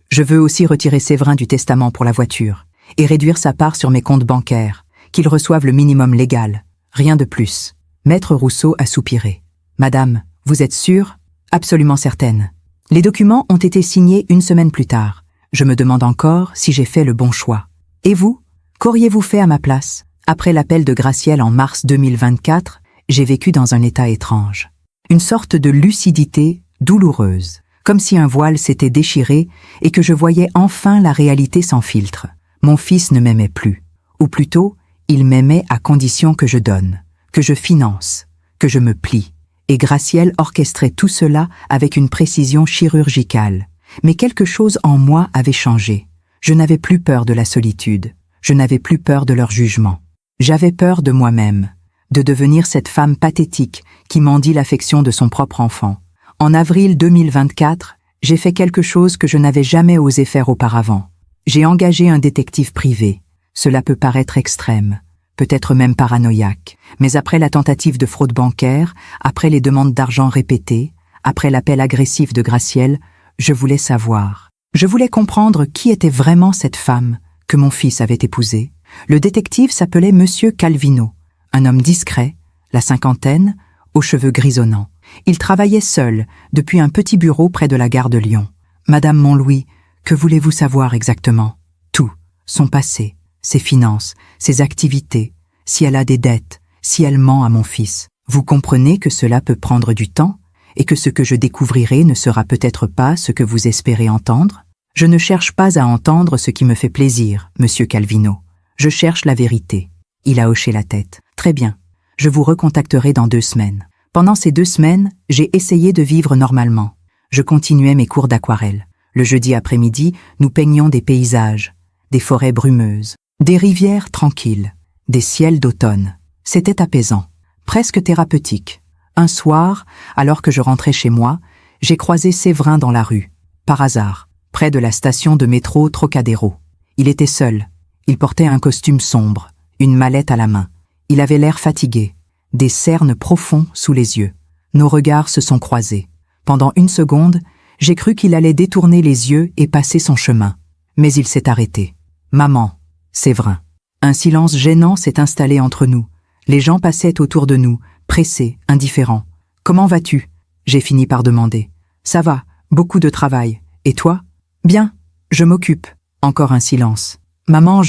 Je veux aussi retirer Séverin du testament pour la voiture et réduire sa part sur mes comptes bancaires, qu'il reçoive le minimum légal. Rien de plus. Maître Rousseau a soupiré. « Madame, vous êtes sûre? » « Absolument certaine. » Les documents ont été signés 1 semaine plus tard. Je me demande encore si j'ai fait le bon choix. Et vous? Qu'auriez-vous fait à ma place? Après l'appel de Gracielle en mars 2024, j'ai vécu dans un état étrange. Une sorte de lucidité douloureuse, comme si un voile s'était déchiré et que je voyais enfin la réalité sans filtre. Mon fils ne m'aimait plus. Ou plutôt, il m'aimait à condition que je donne, que je finance, que je me plie. Et Gracielle orchestrait tout cela avec une précision chirurgicale. Mais quelque chose en moi avait changé. Je n'avais plus peur de la solitude. Je n'avais plus peur de leur jugement. J'avais peur de moi-même, de devenir cette femme pathétique qui mendie l'affection de son propre enfant. En avril 2024, j'ai fait quelque chose que je n'avais jamais osé faire auparavant. J'ai engagé un détective privé. Cela peut paraître extrême, peut-être même paranoïaque, mais après la tentative de fraude bancaire, après les demandes d'argent répétées, après l'appel agressif de Gracielle, je voulais savoir. Je voulais comprendre qui était vraiment cette femme que mon fils avait épousée. Le détective s'appelait Monsieur Calvino, un homme discret, la cinquantaine, aux cheveux grisonnants. Il travaillait seul, depuis un petit bureau près de la gare de Lyon. « Madame Montlouis, que voulez-vous savoir exactement? » Tout, son passé, ses finances, ses activités, si elle a des dettes, si elle ment à mon fils. Vous comprenez que cela peut prendre du temps? et que ce que je découvrirai ne sera peut-être pas ce que vous espérez entendre? Je ne cherche pas à entendre ce qui me fait plaisir, monsieur Calvino. Je cherche la vérité. Il a hoché la tête. Très bien. Je vous recontacterai dans 2 semaines. Pendant ces 2 semaines, j'ai essayé de vivre normalement. Je continuais mes cours d'aquarelle. Le jeudi après-midi, nous peignions des paysages, des forêts brumeuses, des rivières tranquilles, des ciels d'automne. C'était apaisant, presque thérapeutique. Un soir, alors que je rentrais chez moi, j'ai croisé Séverin dans la rue, par hasard, près de la station de métro Trocadéro. Il était seul. Il portait un costume sombre, une mallette à la main. Il avait l'air fatigué, des cernes profonds sous les yeux. Nos regards se sont croisés. Pendant 1 seconde, j'ai cru qu'il allait détourner les yeux et passer son chemin. Mais il s'est arrêté. Maman, Séverin. Un silence gênant s'est installé entre nous. Les gens passaient autour de nous, pressés, indifférents. « Comment vas-tu » j'ai fini par demander. « Ça va, beaucoup de travail. Et toi ?»« Bien, je m'occupe. » Encore un silence. « Maman,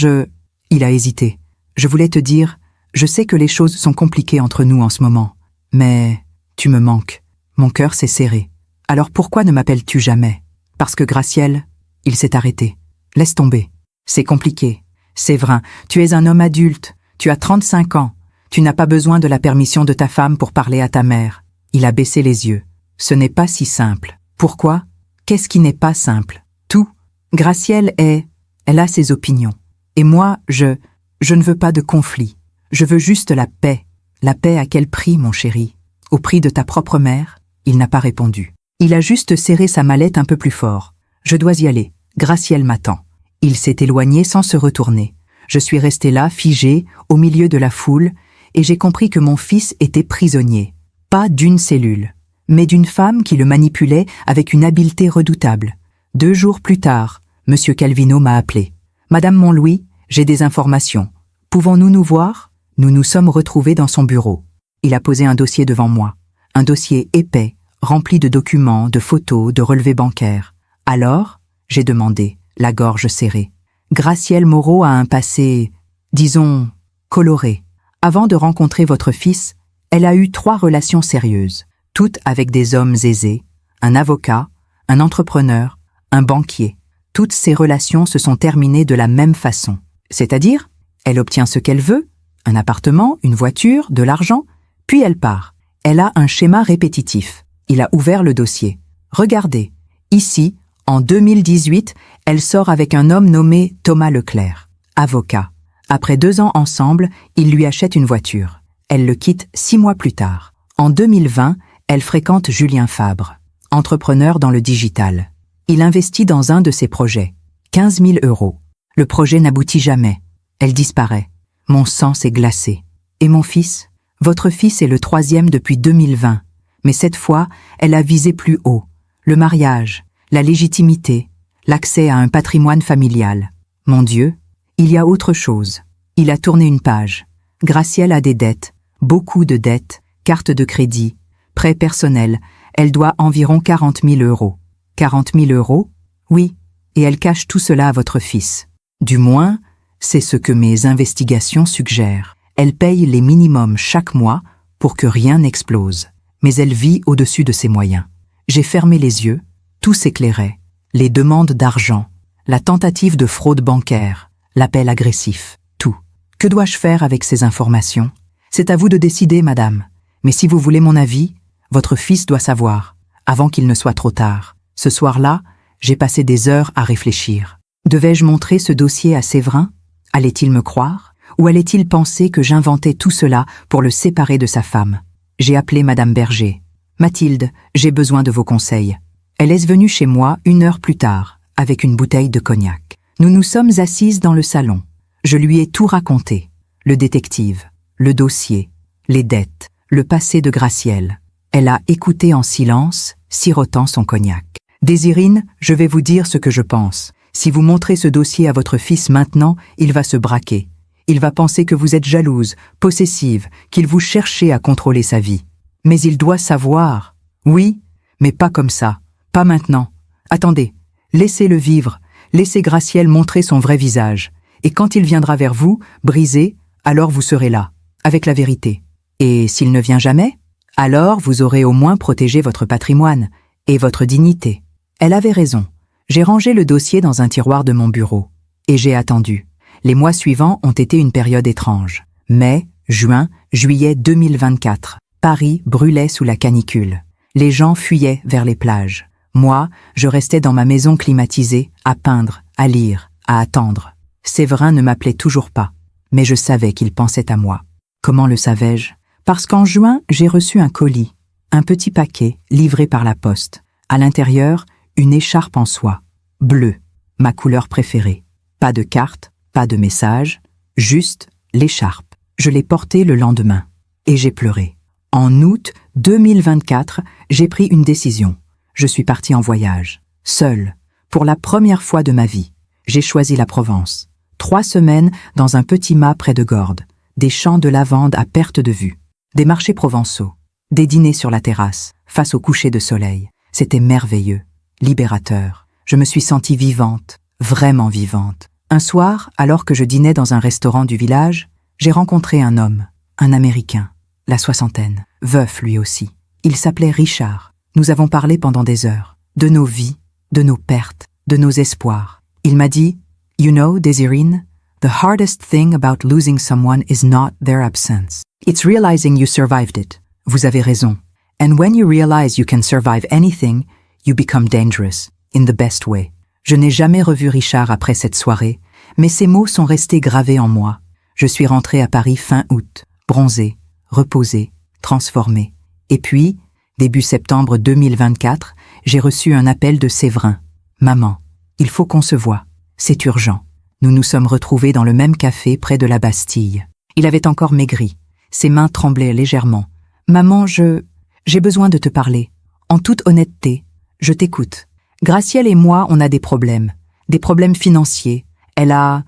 Il a hésité. « Je voulais te dire, je sais que les choses sont compliquées entre nous en ce moment. Mais tu me manques. Mon cœur s'est serré. Alors pourquoi ne m'appelles-tu jamais ? Parce que Gracielle, il s'est arrêté. Laisse tomber. C'est compliqué. Séverin, tu es un homme adulte. Tu as 35 ans. Tu n'as pas besoin de la permission de ta femme pour parler à ta mère. Il a baissé les yeux. Ce n'est pas si simple. Pourquoi ? Qu'est-ce qui n'est pas simple ? Tout. Gracielle elle a ses opinions. Et moi, je ne veux pas de conflit. Je veux juste la paix. La paix à quel prix, mon chéri ? Au prix de ta propre mère ? Il n'a pas répondu. Il a juste serré sa mallette un peu plus fort. Je dois y aller. Gracielle m'attend. Il s'est éloigné sans se retourner. Je suis resté là, figé, au milieu de la foule, et j'ai compris que mon fils était prisonnier. Pas d'une cellule, mais d'une femme qui le manipulait avec une habileté redoutable. 2 jours plus tard, M. Calvino m'a appelé. « Madame Montlouis, j'ai des informations. Pouvons-nous nous voir ?» Nous nous sommes retrouvés dans son bureau. Il a posé un dossier devant moi. Un dossier épais, rempli de documents, de photos, de relevés bancaires. Alors, j'ai demandé, la gorge serrée. Gracielle Moreau a un passé, disons, coloré. Avant de rencontrer votre fils, elle a eu 3 relations sérieuses, toutes avec des hommes aisés, un avocat, un entrepreneur, un banquier. Toutes ces relations se sont terminées de la même façon. C'est-à-dire, elle obtient ce qu'elle veut, un appartement, une voiture, de l'argent, puis elle part. Elle a un schéma répétitif. Il a ouvert le dossier. Regardez, ici, en 2018, elle sort avec un homme nommé Thomas Leclerc, avocat. Après 2 ans ensemble, il lui achète une voiture. Elle le quitte 6 mois plus tard. En 2020, elle fréquente Julien Fabre, entrepreneur dans le digital. Il investit dans un de ses projets, 15 000 €. Le projet n'aboutit jamais. Elle disparaît. Mon sang s'est glacé. Et mon fils ? Votre fils est le 3e depuis 2020. Mais cette fois, elle a visé plus haut. Le mariage, la légitimité, l'accès à un patrimoine familial. Mon Dieu, il y a autre chose. Il a tourné une page. Gracielle a des dettes, beaucoup de dettes, cartes de crédit, prêts personnels. Elle doit environ 40 000 €. 40 000 €? Oui, et elle cache tout cela à votre fils. Du moins, c'est ce que mes investigations suggèrent. Elle paye les minimums chaque mois pour que rien n'explose. Mais elle vit au-dessus de ses moyens. J'ai fermé les yeux, tout s'éclairait. Les demandes d'argent, la tentative de fraude bancaire, l'appel agressif, tout. Que dois-je faire avec ces informations ? C'est à vous de décider, madame. Mais si vous voulez mon avis, votre fils doit savoir, avant qu'il ne soit trop tard. Ce soir-là, j'ai passé des heures à réfléchir. Devais-je montrer ce dossier à Séverin ? Allait-il me croire ? Ou allait-il penser que j'inventais tout cela pour le séparer de sa femme ? J'ai appelé Madame Berger. « Mathilde, j'ai besoin de vos conseils. » Elle est venue chez moi 1 heure plus tard, avec une bouteille de cognac. Nous nous sommes assises dans le salon. Je lui ai tout raconté. Le détective, le dossier, les dettes, le passé de Gracielle. Elle a écouté en silence, sirotant son cognac. « Désirine, je vais vous dire ce que je pense. Si vous montrez ce dossier à votre fils maintenant, il va se braquer. Il va penser que vous êtes jalouse, possessive, qu'il vous cherchez à contrôler sa vie. Mais il doit savoir. Oui, mais pas comme ça. Pas maintenant. Attendez, laissez-le vivre. Laissez Gracielle montrer son vrai visage. Et quand il viendra vers vous, brisé, alors vous serez là, avec la vérité. Et s'il ne vient jamais ? Alors vous aurez au moins protégé votre patrimoine et votre dignité. Elle avait raison. J'ai rangé le dossier dans un tiroir de mon bureau. Et j'ai attendu. Les mois suivants ont été une période étrange. Mai, juin, juillet 2024. Paris brûlait sous la canicule. Les gens fuyaient vers les plages. Moi, je restais dans ma maison climatisée, à peindre, à lire, à attendre. Séverin ne m'appelait toujours pas, mais je savais qu'il pensait à moi. Comment le savais-je? Parce qu'en juin, j'ai reçu un colis, un petit paquet livré par la poste. À l'intérieur, une écharpe en soie, bleue, ma couleur préférée. Pas de carte, pas de message, juste l'écharpe. Je l'ai portée le lendemain, et j'ai pleuré. En août 2024, j'ai pris une décision. Je suis partie en voyage, seule, pour la première fois de ma vie. J'ai choisi la Provence. 3 semaines dans un petit mât près de Gordes, des champs de lavande à perte de vue, des marchés provençaux, des dîners sur la terrasse, face au coucher de soleil. C'était merveilleux, libérateur. Je me suis sentie vivante, vraiment vivante. Un soir, alors que je dînais dans un restaurant du village, j'ai rencontré un homme, un Américain, la soixantaine, veuf lui aussi. Il s'appelait Richard. Nous avons parlé pendant des heures, de nos vies, de nos pertes, de nos espoirs. Il m'a dit, « You know, Désirine, the hardest thing about losing someone is not their absence. It's realizing you survived it. » Vous avez raison. And when you realize you can survive anything, you become dangerous, in the best way. Je n'ai jamais revu Richard après cette soirée, mais ces mots sont restés gravés en moi. Je suis rentrée à Paris fin août, bronzée, reposée, transformée. Et puis, début septembre 2024, j'ai reçu un appel de Séverin. « Maman, il faut qu'on se voie. C'est urgent. » Nous nous sommes retrouvés dans le même café près de la Bastille. Il avait encore maigri. Ses mains tremblaient légèrement. « Maman, j'ai besoin de te parler. En toute honnêteté, je t'écoute. Gracielle et moi, on a des problèmes financiers. Elle a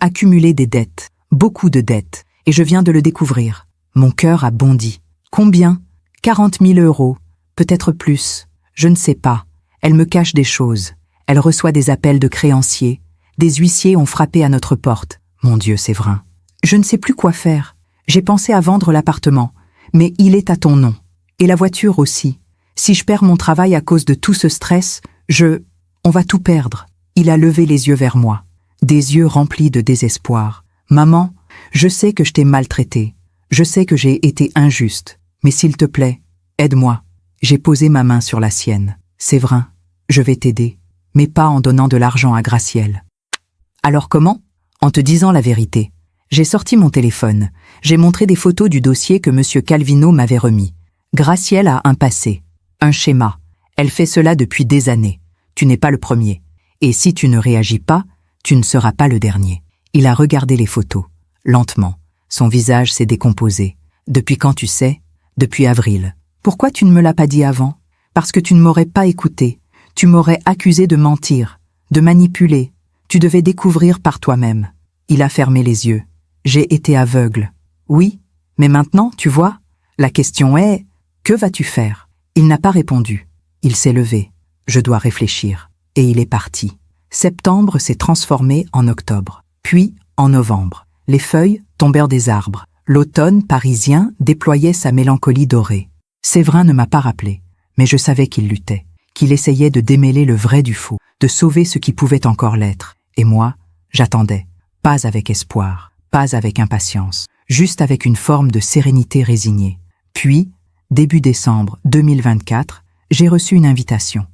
accumulé des dettes, beaucoup de dettes, et je viens de le découvrir. Mon cœur a bondi. Combien? 40 000 €, peut-être plus. Je ne sais pas. Elle me cache des choses. Elle reçoit des appels de créanciers. Des huissiers ont frappé à notre porte. Mon Dieu, Séverin. Je ne sais plus quoi faire. J'ai pensé à vendre l'appartement, mais il est à ton nom. Et la voiture aussi. Si je perds mon travail à cause de tout ce stress, on va tout perdre. Il a levé les yeux vers moi, des yeux remplis de désespoir. Maman, je sais que je t'ai maltraité. Je sais que j'ai été injuste. Mais s'il te plaît, aide-moi. J'ai posé ma main sur la sienne. Séverin, je vais t'aider, mais pas en donnant de l'argent à Gracielle. Alors comment? En te disant la vérité. J'ai sorti mon téléphone. J'ai montré des photos du dossier que M. Calvino m'avait remis. Gracielle a un passé, un schéma. Elle fait cela depuis des années. Tu n'es pas le premier. Et si tu ne réagis pas, tu ne seras pas le dernier. Il a regardé les photos. Lentement. Son visage s'est décomposé. Depuis quand tu sais? Depuis avril. Pourquoi tu ne me l'as pas dit avant? Parce que tu ne m'aurais pas écouté. Tu m'aurais accusé de mentir, de manipuler. Tu devais découvrir par toi-même. Il a fermé les yeux. J'ai été aveugle. Oui, mais maintenant, tu vois, la question est, que vas-tu faire? Il n'a pas répondu. Il s'est levé. Je dois réfléchir. Et il est parti. Septembre s'est transformé en octobre, puis en novembre. Les feuilles tombèrent des arbres. L'automne parisien déployait sa mélancolie dorée. Séverin ne m'a pas rappelé, mais je savais qu'il luttait, qu'il essayait de démêler le vrai du faux, de sauver ce qui pouvait encore l'être. Et moi, j'attendais, pas avec espoir, pas avec impatience, juste avec une forme de sérénité résignée. Puis, début décembre 2024, j'ai reçu une invitation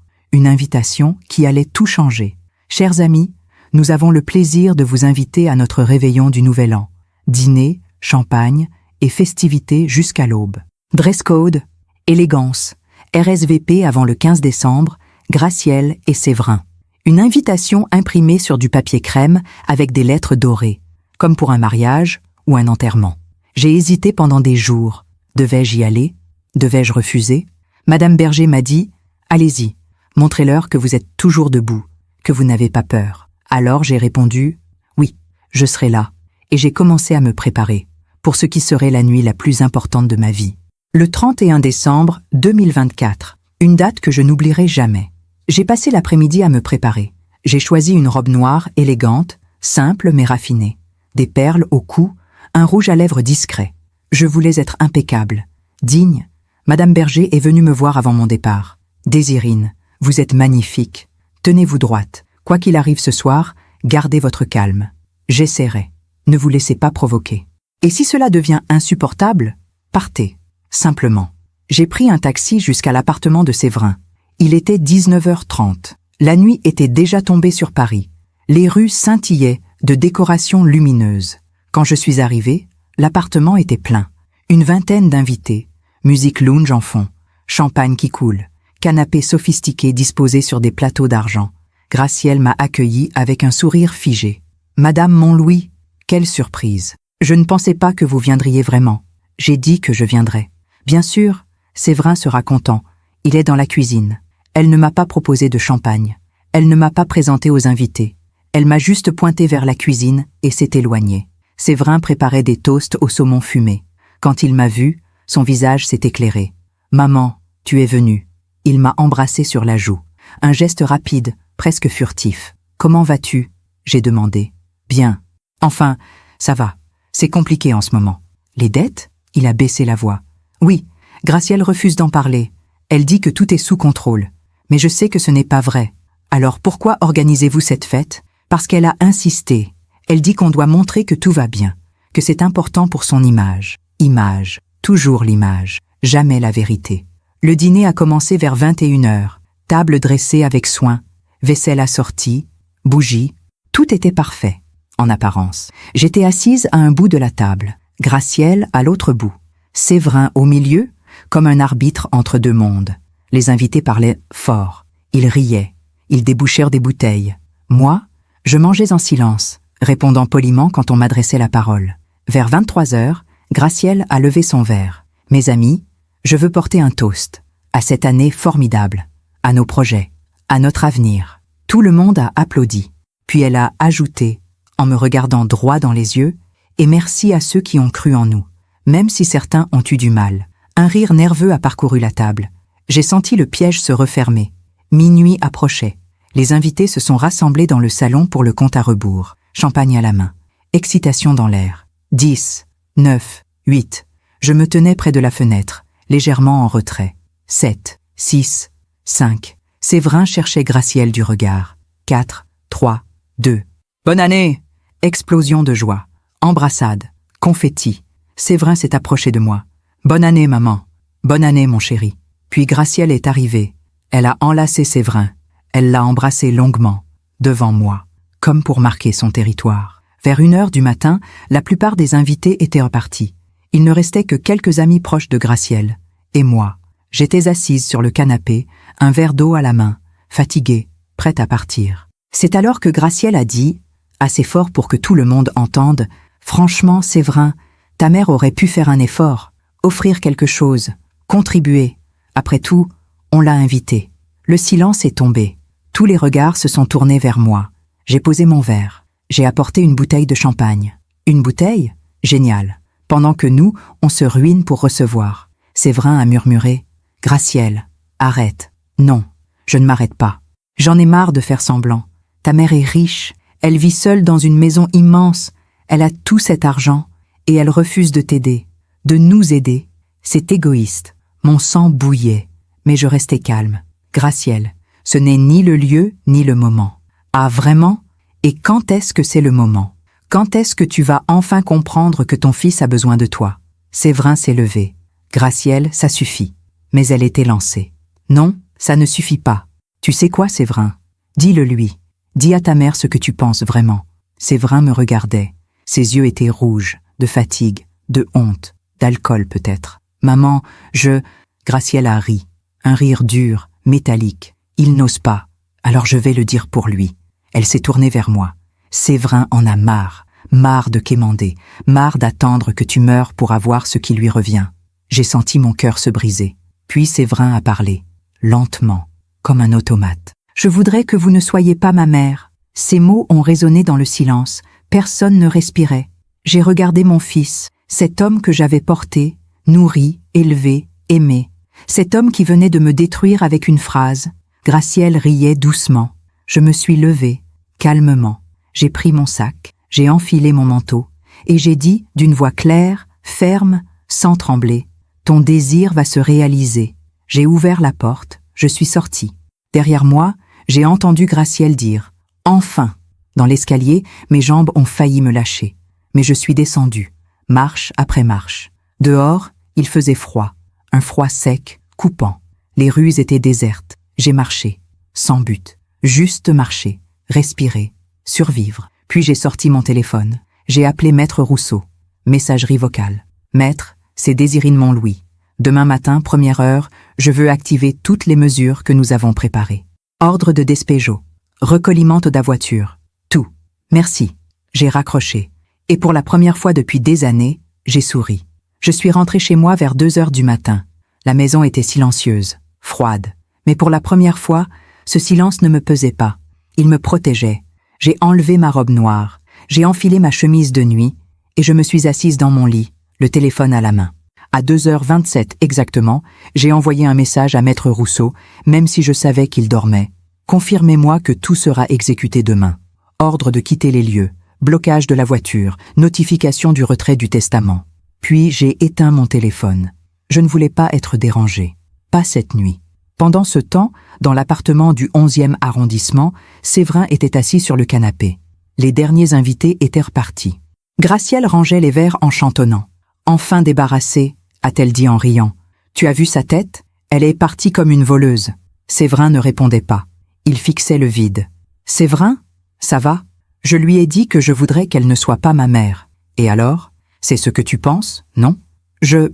qui allait tout changer. Chers amis, nous avons le plaisir de vous inviter à notre réveillon du Nouvel An. Dîner, champagne et festivités jusqu'à l'aube. Dress code, élégance, RSVP avant le 15 décembre, Gracielle et Séverin. Une invitation imprimée sur du papier crème avec des lettres dorées, comme pour un mariage ou un enterrement. J'ai hésité pendant des jours. Devais-je y aller? Devais-je refuser? Madame Berger m'a dit « Allez-y, montrez-leur que vous êtes toujours debout, que vous n'avez pas peur. » Alors j'ai répondu « Oui, je serai là. » Et j'ai commencé à me préparer pour ce qui serait la nuit la plus importante de ma vie. Le 31 décembre 2024, une date que je n'oublierai jamais. J'ai passé l'après-midi à me préparer. J'ai choisi une robe noire élégante, simple mais raffinée, des perles au cou, un rouge à lèvres discret. Je voulais être impeccable, digne, Madame Berger est venue me voir avant mon départ. « Désirine, vous êtes magnifique. Tenez-vous droite. Quoi qu'il arrive ce soir, gardez votre calme. J'essaierai. Ne vous laissez pas provoquer. Et si cela devient insupportable, partez. Simplement. » J'ai pris un taxi jusqu'à l'appartement de Séverin. Il était 19h30. La nuit était déjà tombée sur Paris. Les rues scintillaient de décorations lumineuses. Quand je suis arrivé, l'appartement était plein. Une vingtaine d'invités, musique lounge en fond, champagne qui coule, canapés sophistiqués disposés sur des plateaux d'argent. Gracielle m'a accueilli avec un sourire figé. « Madame Montlouis, quelle surprise! Je ne pensais pas que vous viendriez vraiment. J'ai dit que je viendrais. Bien sûr, Séverin sera content. Il est dans la cuisine. Elle ne m'a pas proposé de champagne. Elle ne m'a pas présenté aux invités. Elle m'a juste pointé vers la cuisine et s'est éloignée. Séverin préparait des toasts au saumon fumé. Quand il m'a vu, son visage s'est éclairé. « Maman, tu es venue. » Il m'a embrassé sur la joue. Un geste rapide, presque furtif. « Comment vas-tu » j'ai demandé. « Bien. Enfin, ça va. C'est compliqué en ce moment. »« Les dettes » Il a baissé la voix. « Oui, Gracielle refuse d'en parler. Elle dit que tout est sous contrôle. Mais je sais que ce n'est pas vrai. Alors pourquoi organisez-vous cette fête ? Parce qu'elle a insisté. Elle dit qu'on doit montrer que tout va bien, que c'est important pour son image. Image, toujours l'image, jamais la vérité. Le dîner a commencé vers 21h. Table dressée avec soin, vaisselle assortie, bougies. Tout était parfait, en apparence. J'étais assise à un bout de la table, Gracielle à l'autre bout, Séverin au milieu, comme un arbitre entre deux mondes. Les invités parlaient fort, ils riaient, ils débouchèrent des bouteilles. Moi, je mangeais en silence, répondant poliment quand on m'adressait la parole. Vers 23h, Gracielle a levé son verre. « Mes amis, je veux porter un toast à cette année formidable, à nos projets, à notre avenir. » Tout le monde a applaudi. Puis elle a ajouté, en me regardant droit dans les yeux, « Et merci à ceux qui ont cru en nous, même si certains ont eu du mal. » Un rire nerveux a parcouru la table. J'ai senti le piège se refermer. Minuit approchait. Les invités se sont rassemblés dans le salon pour le compte à rebours. Champagne à la main. Excitation dans l'air. 10, 9, 8. Je me tenais près de la fenêtre, légèrement en retrait. 7, 6, 5. Séverin cherchait Gracielle du regard. 4, 3, 2. Bonne année! Explosion de joie. Embrassade. Confetti. Séverin s'est approché de moi. Bonne année, maman. Bonne année, mon chéri. Puis Gracielle est arrivée. Elle a enlacé Séverin. Elle l'a embrassé longuement, devant moi, comme pour marquer son territoire. Vers 1h du matin, la plupart des invités étaient repartis. Il ne restait que quelques amis proches de Gracielle. Et moi, j'étais assise sur le canapé, un verre d'eau à la main, fatiguée, prête à partir. C'est alors que Gracielle a dit, assez fort pour que tout le monde entende, « Franchement, Séverin, ta mère aurait pu faire un effort, offrir quelque chose, contribuer. Après tout, on l'a invitée. » Le silence est tombé. Tous les regards se sont tournés vers moi. J'ai posé mon verre. J'ai apporté une bouteille de champagne. Une bouteille ? Génial. Pendant que nous, on se ruine pour recevoir. Séverin a murmuré « Gracielle, arrête. Non, je ne m'arrête pas. J'en ai marre de faire semblant. Ta mère est riche. Elle vit seule dans une maison immense. Elle a tout cet argent. Et elle refuse de t'aider, de nous aider. C'est égoïste. » Mon sang bouillait, mais je restais calme. « Gracielle, ce n'est ni le lieu ni le moment. » « Ah vraiment ? Et quand est-ce que c'est le moment ? Quand est-ce que tu vas enfin comprendre que ton fils a besoin de toi ?» Séverin s'est levé. « Gracielle, ça suffit. » Mais elle était lancée. « Non, ça ne suffit pas. Tu sais quoi, Séverin ? Dis-le lui. Dis à ta mère ce que tu penses vraiment. » Séverin me regardait. Ses yeux étaient rouges, de fatigue, de honte, d'alcool peut-être. « Maman, je... » Gracielle a ri. Un rire dur, métallique. Il n'ose pas. Alors je vais le dire pour lui. Elle s'est tournée vers moi. Séverin en a marre. Marre de quémander. Marre d'attendre que tu meurs pour avoir ce qui lui revient. J'ai senti mon cœur se briser. Puis Séverin a parlé. Lentement. Comme un automate. « Je voudrais que vous ne soyez pas ma mère. » Ces mots ont résonné dans le silence. Personne ne respirait. J'ai regardé mon fils. Cet homme que j'avais porté, nourri, élevé, aimé. Cet homme qui venait de me détruire avec une phrase. Gracielle riait doucement. Je me suis levée, calmement. J'ai pris mon sac, j'ai enfilé mon manteau, et j'ai dit d'une voix claire, ferme, sans trembler, « Ton désir va se réaliser. J'ai ouvert la porte, je suis sortie. Derrière moi, j'ai entendu Gracielle dire « Enfin !» Dans l'escalier, mes jambes ont failli me lâcher. Mais je suis descendue, marche après marche. Dehors, il faisait froid, un froid sec, coupant. Les rues étaient désertes. J'ai marché, sans but, juste marcher, respirer, survivre. Puis j'ai sorti mon téléphone. J'ai appelé Maître Rousseau. Messagerie vocale. Maître, c'est Désirine Montlouis. Demain matin, 1e heure, je veux activer toutes les mesures que nous avons préparées. Ordre de despejo. Recollement de la voiture. Tout. Merci. J'ai raccroché. Et pour la première fois depuis des années, j'ai souri. Je suis rentrée chez moi vers 2 heures du matin. La maison était silencieuse, froide. Mais pour la première fois, ce silence ne me pesait pas. Il me protégeait. J'ai enlevé ma robe noire. J'ai enfilé ma chemise de nuit et je me suis assise dans mon lit, le téléphone à la main. À 2h27 exactement, j'ai envoyé un message à Maître Rousseau, même si je savais qu'il dormait. Confirmez-moi que tout sera exécuté demain. Ordre de quitter les lieux, blocage de la voiture, notification du retrait du testament. Puis j'ai éteint mon téléphone. Je ne voulais pas être dérangée. Pas cette nuit. Pendant ce temps, dans l'appartement du 11e arrondissement, Séverin était assis sur le canapé. Les derniers invités étaient repartis. Gracielle rangeait les verres en chantonnant. « Enfin débarrassée », a-t-elle dit en riant. « Tu as vu sa tête ? Elle est partie comme une voleuse. » Séverin ne répondait pas. Il fixait le vide. « Séverin, ça va ? Je lui ai dit que je voudrais qu'elle ne soit pas ma mère. Et alors ? C'est ce que tu penses, non ? Je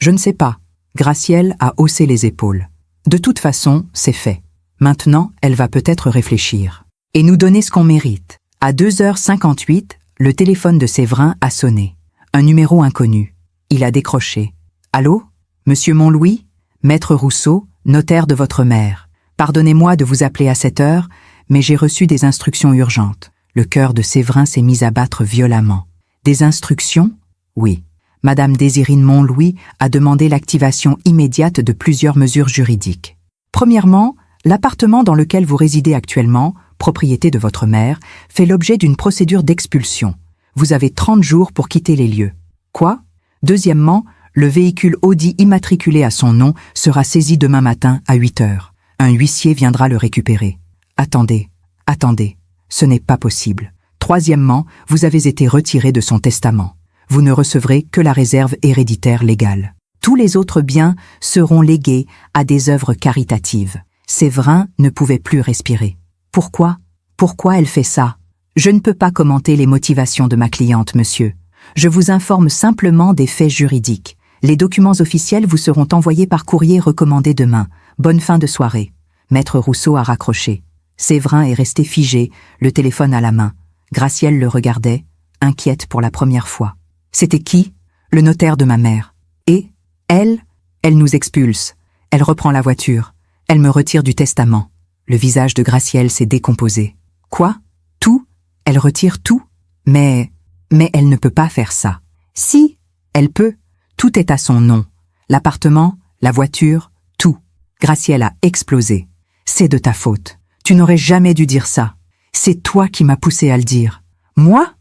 ne sais pas. » Gracielle a haussé les épaules. « De toute façon, c'est fait. Maintenant, elle va peut-être réfléchir. Et nous donner ce qu'on mérite. » À 2h58, le téléphone de Séverin a sonné. Un numéro inconnu. Il a décroché. « Allô ? Monsieur Montlouis ? Maître Rousseau, notaire de votre mère. Pardonnez-moi de vous appeler à cette heure, mais j'ai reçu des instructions urgentes. » Le cœur de Séverin s'est mis à battre violemment. Des instructions ? Oui. Madame Désirine Montlouis a demandé l'activation immédiate de plusieurs mesures juridiques. Premièrement, l'appartement dans lequel vous résidez actuellement, propriété de votre mère, fait l'objet d'une procédure d'expulsion. Vous avez 30 jours pour quitter les lieux. Quoi ? Deuxièmement, le véhicule Audi immatriculé à son nom sera saisi demain matin à 8 heures. Un huissier viendra le récupérer. Attendez. Ce n'est pas possible. Troisièmement, vous avez été retiré de son testament. Vous ne recevrez que la réserve héréditaire légale. Tous les autres biens seront légués à des œuvres caritatives. Séverin ne pouvait plus respirer. Pourquoi elle fait ça ? Je ne peux pas commenter les motivations de ma cliente, monsieur. Je vous informe simplement des faits juridiques. Les documents officiels vous seront envoyés par courrier recommandé demain. Bonne fin de soirée. Maître Rousseau a raccroché. Séverin est resté figé, le téléphone à la main. Gracielle le regardait, inquiète pour la première fois. C'était qui ? Le notaire de ma mère. Et elle nous expulse. Elle reprend la voiture. Elle me retire du testament. Le visage de Gracielle s'est décomposé. Quoi ? Tout ? Elle retire tout ? Mais elle ne peut pas faire ça. Si, elle peut. Tout est à son nom. L'appartement, la voiture, tout. Gracielle a explosé. C'est de ta faute. Tu n'aurais jamais dû dire ça. C'est toi qui m'as poussé à le dire. Moi,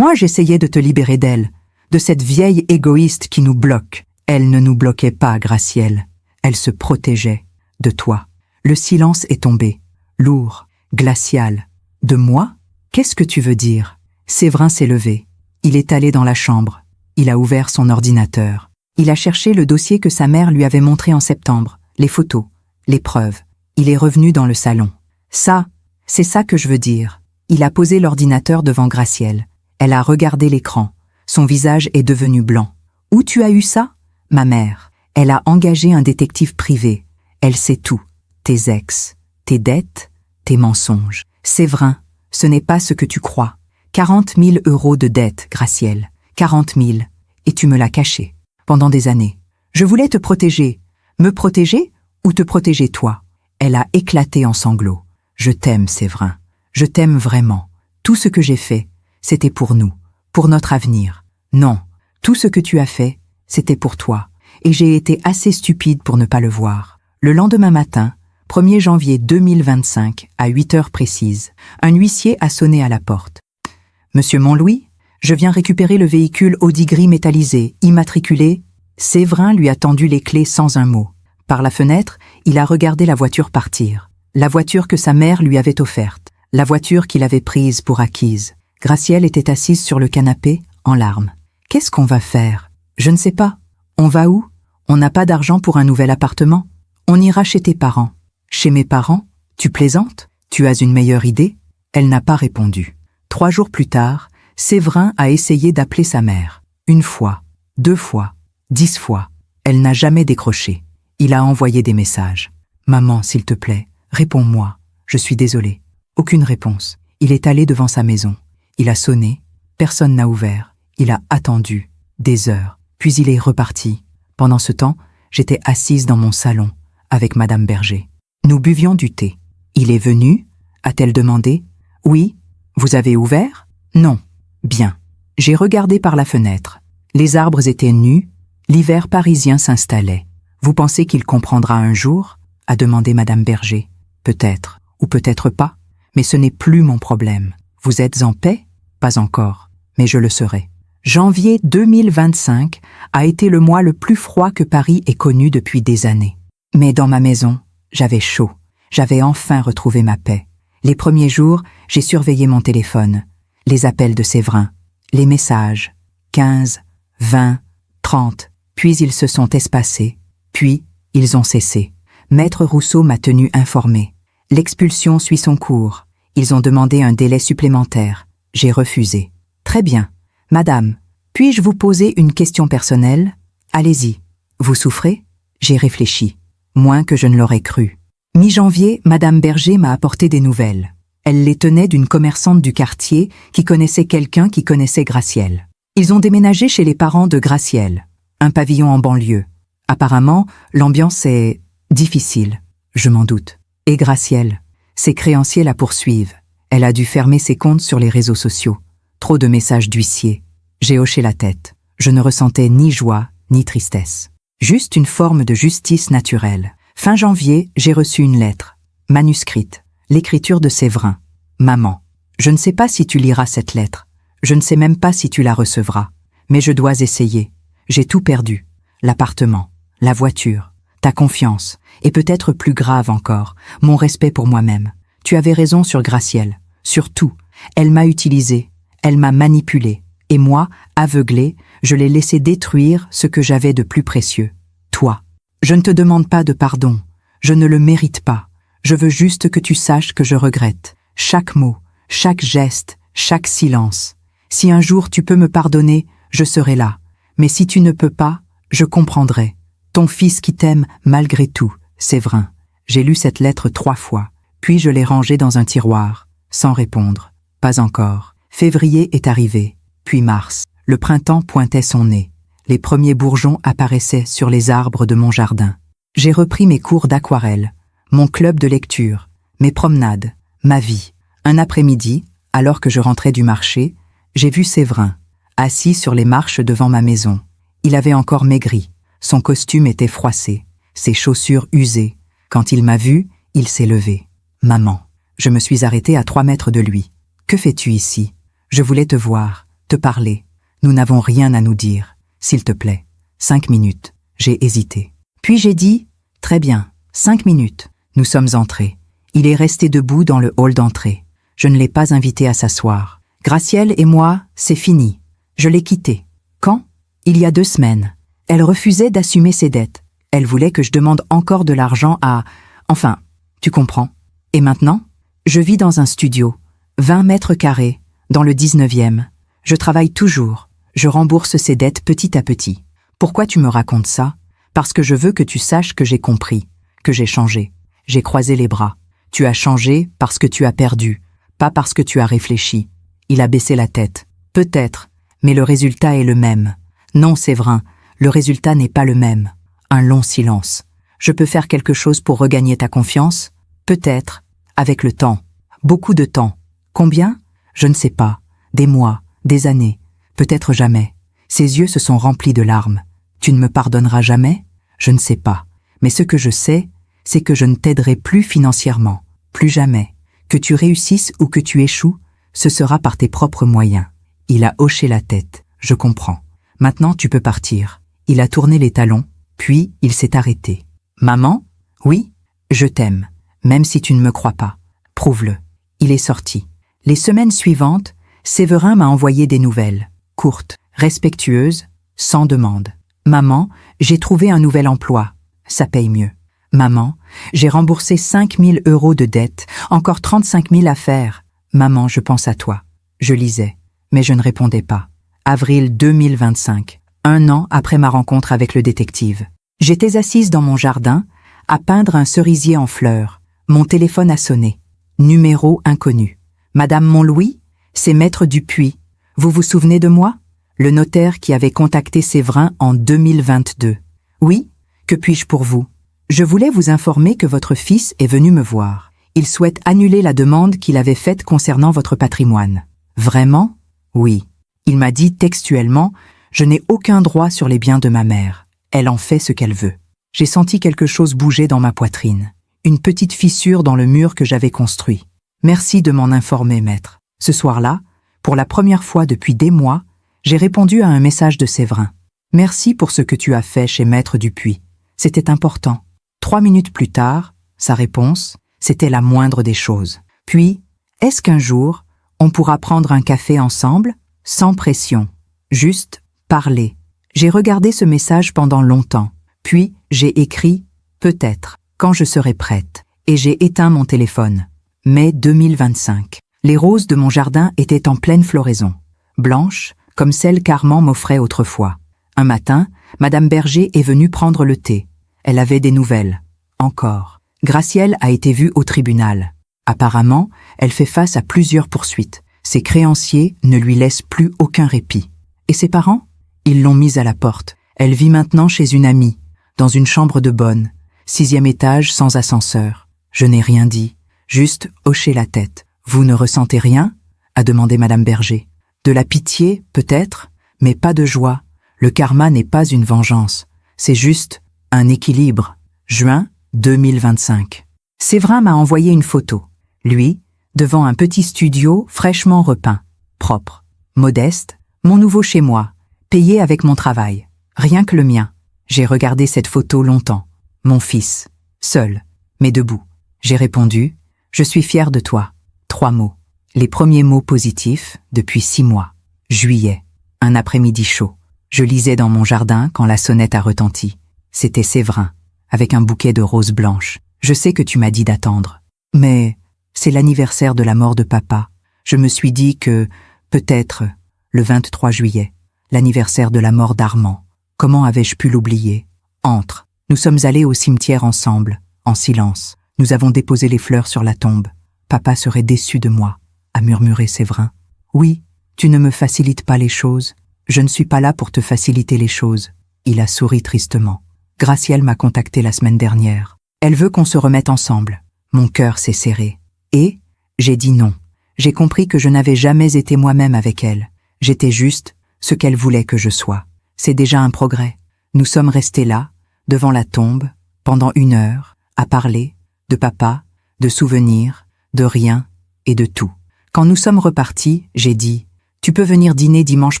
j'essayais de te libérer d'elle, de cette vieille égoïste qui nous bloque. Elle ne nous bloquait pas, Gracielle. Elle se protégeait de toi. Le silence est tombé, lourd, glacial. De moi ? Qu'est-ce que tu veux dire ? Séverin s'est levé. Il est allé dans la chambre. Il a ouvert son ordinateur. Il a cherché le dossier que sa mère lui avait montré en septembre, les photos, les preuves. Il est revenu dans le salon. Ça, c'est ça que je veux dire. Il a posé l'ordinateur devant Gracielle. Elle a regardé l'écran. Son visage est devenu blanc. Où tu as eu ça ? Ma mère. Elle a engagé un détective privé. Elle sait tout. Tes ex, tes dettes, tes mensonges. Séverin, ce n'est pas ce que tu crois. 40 000 € de dettes, Gracielle. 40 000. Et tu me l'as caché. Pendant des années. Je voulais te protéger. Me protéger ou te protéger toi ? Elle a éclaté en sanglots. Je t'aime, Séverin. Je t'aime vraiment. Tout ce que j'ai fait, c'était pour nous, pour notre avenir. Non, tout ce que tu as fait, c'était pour toi. Et j'ai été assez stupide pour ne pas le voir. Le lendemain matin, 1er janvier 2025, à 8 heures précises, un huissier a sonné à la porte. « Monsieur Montlouis, je viens récupérer le véhicule Audi gris métallisé, immatriculé. » Séverin lui a tendu les clés sans un mot. Par la fenêtre, il a regardé la voiture partir. La voiture que sa mère lui avait offerte. La voiture qu'il avait prise pour acquise. Gracielle était assise sur le canapé, en larmes. « Qu'est-ce qu'on va faire ? Je ne sais pas. On va où ? On n'a pas d'argent pour un nouvel appartement. On ira chez tes parents. »« Chez mes parents ? Tu plaisantes ? Tu as une meilleure idée ?» Elle n'a pas répondu. 3 jours plus tard, Séverin a essayé d'appeler sa mère. 1 fois, 2 fois, 10 fois. Elle n'a jamais décroché. Il a envoyé des messages. « Maman, s'il te plaît, réponds-moi. Je suis désolé. » Aucune réponse. Il est allé devant sa maison. Il a sonné. Personne n'a ouvert. Il a attendu. Des heures. Puis il est reparti. Pendant ce temps, j'étais assise dans mon salon, avec Madame Berger. Nous buvions du thé. « Il est venu ?» a-t-elle demandé. « Oui. Vous avez ouvert ? » « Non. » « Bien. » J'ai regardé par la fenêtre. Les arbres étaient nus. L'hiver parisien s'installait. « Vous pensez qu'il comprendra un jour ?» a demandé Madame Berger. « Peut-être, ou peut-être pas. Mais ce n'est plus mon problème. Vous êtes en paix ? Pas encore. Mais je le serai. » Janvier 2025 a été le mois le plus froid que Paris ait connu depuis des années. Mais dans ma maison, j'avais chaud. J'avais enfin retrouvé ma paix. Les premiers jours, j'ai surveillé mon téléphone. Les appels de Séverin, les messages, 15, 20, 30, puis ils se sont espacés, puis ils ont cessé. Maître Rousseau m'a tenu informé. L'expulsion suit son cours. Ils ont demandé un délai supplémentaire. J'ai refusé. Très bien. Madame, puis-je vous poser une question personnelle ? Allez-y. Vous souffrez ? J'ai réfléchi. Moins que je ne l'aurais cru. Mi-janvier, Madame Berger m'a apporté des nouvelles. Elle les tenait d'une commerçante du quartier qui connaissait quelqu'un qui connaissait Gracielle. Ils ont déménagé chez les parents de Gracielle, un pavillon en banlieue. Apparemment, l'ambiance est difficile, je m'en doute. Et Gracielle, ses créanciers la poursuivent. Elle a dû fermer ses comptes sur les réseaux sociaux. Trop de messages d'huissiers. J'ai hoché la tête. Je ne ressentais ni joie, ni tristesse. Juste une forme de justice naturelle. Fin janvier, j'ai reçu une lettre, manuscrite. L'écriture de Séverin. Maman, je ne sais pas si tu liras cette lettre. Je ne sais même pas si tu la recevras. Mais je dois essayer. J'ai tout perdu. L'appartement, la voiture, ta confiance, et peut-être plus grave encore, mon respect pour moi-même. Tu avais raison sur Gracielle. Sur tout. Elle m'a utilisé. Elle m'a manipulé. Et moi, aveuglé, je l'ai laissé détruire ce que j'avais de plus précieux. Toi. Je ne te demande pas de pardon. Je ne le mérite pas. Je veux juste que tu saches que je regrette. Chaque mot, chaque geste, chaque silence. Si un jour tu peux me pardonner, je serai là. Mais si tu ne peux pas, je comprendrai. Ton fils qui t'aime malgré tout, Séverin. J'ai lu cette lettre 3 fois, puis je l'ai rangée dans un tiroir, sans répondre. Pas encore. Février est arrivé, puis mars. Le printemps pointait son nez. Les premiers bourgeons apparaissaient sur les arbres de mon jardin. J'ai repris mes cours d'aquarelle. Mon club de lecture, mes promenades, ma vie. Un après-midi, alors que je rentrais du marché, j'ai vu Séverin, assis sur les marches devant ma maison. Il avait encore maigri, son costume était froissé, ses chaussures usées. Quand il m'a vu, il s'est levé. « Maman !» Je me suis arrêtée à 3 mètres de lui. « Que fais-tu ici ? Je voulais te voir, te parler. Nous n'avons rien à nous dire. S'il te plaît. 5 minutes. » J'ai hésité. Puis j'ai dit « Très bien, 5 minutes. » Nous sommes entrés. Il est resté debout dans le hall d'entrée. Je ne l'ai pas invité à s'asseoir. Gracielle et moi, c'est fini. Je l'ai quittée. Quand ? Il y a 2 semaines. Elle refusait d'assumer ses dettes. Elle voulait que je demande encore de l'argent à... Enfin, tu comprends. Et maintenant ? Je vis dans un studio, 20 mètres carrés, dans le 19e. Je travaille toujours. Je rembourse ses dettes petit à petit. Pourquoi tu me racontes ça ? Parce que je veux que tu saches que j'ai compris, que j'ai changé. J'ai croisé les bras. Tu as changé parce que tu as perdu, pas parce que tu as réfléchi. Il a baissé la tête. Peut-être, mais le résultat est le même. Non, Séverin, le résultat n'est pas le même. Un long silence. Je peux faire quelque chose pour regagner ta confiance ? Peut-être, avec le temps. Beaucoup de temps. Combien ? Je ne sais pas. Des mois, des années. Peut-être jamais. Ses yeux se sont remplis de larmes. Tu ne me pardonneras jamais ? Je ne sais pas. Mais ce que je sais, c'est que je ne t'aiderai plus financièrement, plus jamais. Que tu réussisses ou que tu échoues, ce sera par tes propres moyens. Il a hoché la tête. Je comprends. Maintenant tu peux partir. Il a tourné les talons, puis il s'est arrêté. « Maman ? Oui, je t'aime, même si tu ne me crois pas. Prouve-le. » Il est sorti. Les semaines suivantes, Séverin m'a envoyé des nouvelles, courtes, respectueuses, sans demande. « Maman, j'ai trouvé un nouvel emploi. Ça paye mieux. Maman, j'ai remboursé 5 000 € de dette, encore 35 000 à faire. Maman, je pense à toi. » Je lisais, mais je ne répondais pas. Avril 2025, 1 an après ma rencontre avec le détective. J'étais assise dans mon jardin, à peindre un cerisier en fleurs. Mon téléphone a sonné. Numéro inconnu. « Madame Montlouis, c'est Maître Dupuis. Vous vous souvenez de moi ? Le notaire qui avait contacté Séverin en 2022. Oui, que puis-je pour vous ? Je voulais vous informer que votre fils est venu me voir. Il souhaite annuler la demande qu'il avait faite concernant votre patrimoine. Vraiment ? Oui. Il m'a dit textuellement « Je n'ai aucun droit sur les biens de ma mère. Elle en fait ce qu'elle veut. » J'ai senti quelque chose bouger dans ma poitrine. Une petite fissure dans le mur que j'avais construit. Merci de m'en informer, maître. Ce soir-là, pour la première fois depuis des mois, j'ai répondu à un message de Séverin. Merci pour ce que tu as fait chez Maître Dupuis. C'était important. 3 minutes plus tard, sa réponse, c'était la moindre des choses. Puis, est-ce qu'un jour, on pourra prendre un café ensemble, sans pression, juste parler? J'ai regardé ce message pendant longtemps, puis j'ai écrit « Peut-être, quand je serai prête » et j'ai éteint mon téléphone. Mai 2025. Les roses de mon jardin étaient en pleine floraison, blanches comme celles qu'Armand m'offrait autrefois. Un matin, Madame Berger est venue prendre le thé. Elle avait des nouvelles. Encore. Gracielle a été vue au tribunal. Apparemment, elle fait face à plusieurs poursuites. Ses créanciers ne lui laissent plus aucun répit. Et ses parents ? Ils l'ont mise à la porte. Elle vit maintenant chez une amie, dans une chambre de bonne, 6e étage sans ascenseur. Je n'ai rien dit, juste hoché la tête. « Vous ne ressentez rien ?» a demandé Madame Berger. « De la pitié, peut-être, mais pas de joie. Le karma n'est pas une vengeance. C'est juste un équilibre. » Juin 2025. Séverin m'a envoyé une photo. Lui, devant un petit studio fraîchement repeint, propre, modeste, mon nouveau chez moi, payé avec mon travail. Rien que le mien. J'ai regardé cette photo longtemps. Mon fils, seul, mais debout. J'ai répondu « Je suis fier de toi ». 3 mots. Les premiers mots positifs depuis 6 mois. Juillet. Un après-midi chaud. Je lisais dans mon jardin quand la sonnette a retenti. C'était Séverin, avec un bouquet de roses blanches. Je sais que tu m'as dit d'attendre. Mais c'est l'anniversaire de la mort de papa. Je me suis dit que, peut-être, le 23 juillet, l'anniversaire de la mort d'Armand. Comment avais-je pu l'oublier ? Entre. Nous sommes allés au cimetière ensemble, en silence. Nous avons déposé les fleurs sur la tombe. Papa serait déçu de moi, a murmuré Séverin. Oui, tu ne me facilites pas les choses. Je ne suis pas là pour te faciliter les choses. Il a souri tristement. Gracielle m'a contacté la semaine dernière. Elle veut qu'on se remette ensemble. Mon cœur s'est serré. Et j'ai dit non. J'ai compris que je n'avais jamais été moi-même avec elle. J'étais juste ce qu'elle voulait que je sois. C'est déjà un progrès. Nous sommes restés là, devant la tombe, pendant 1 heure, à parler de papa, de souvenirs, de rien et de tout. Quand nous sommes repartis, j'ai dit « Tu peux venir dîner dimanche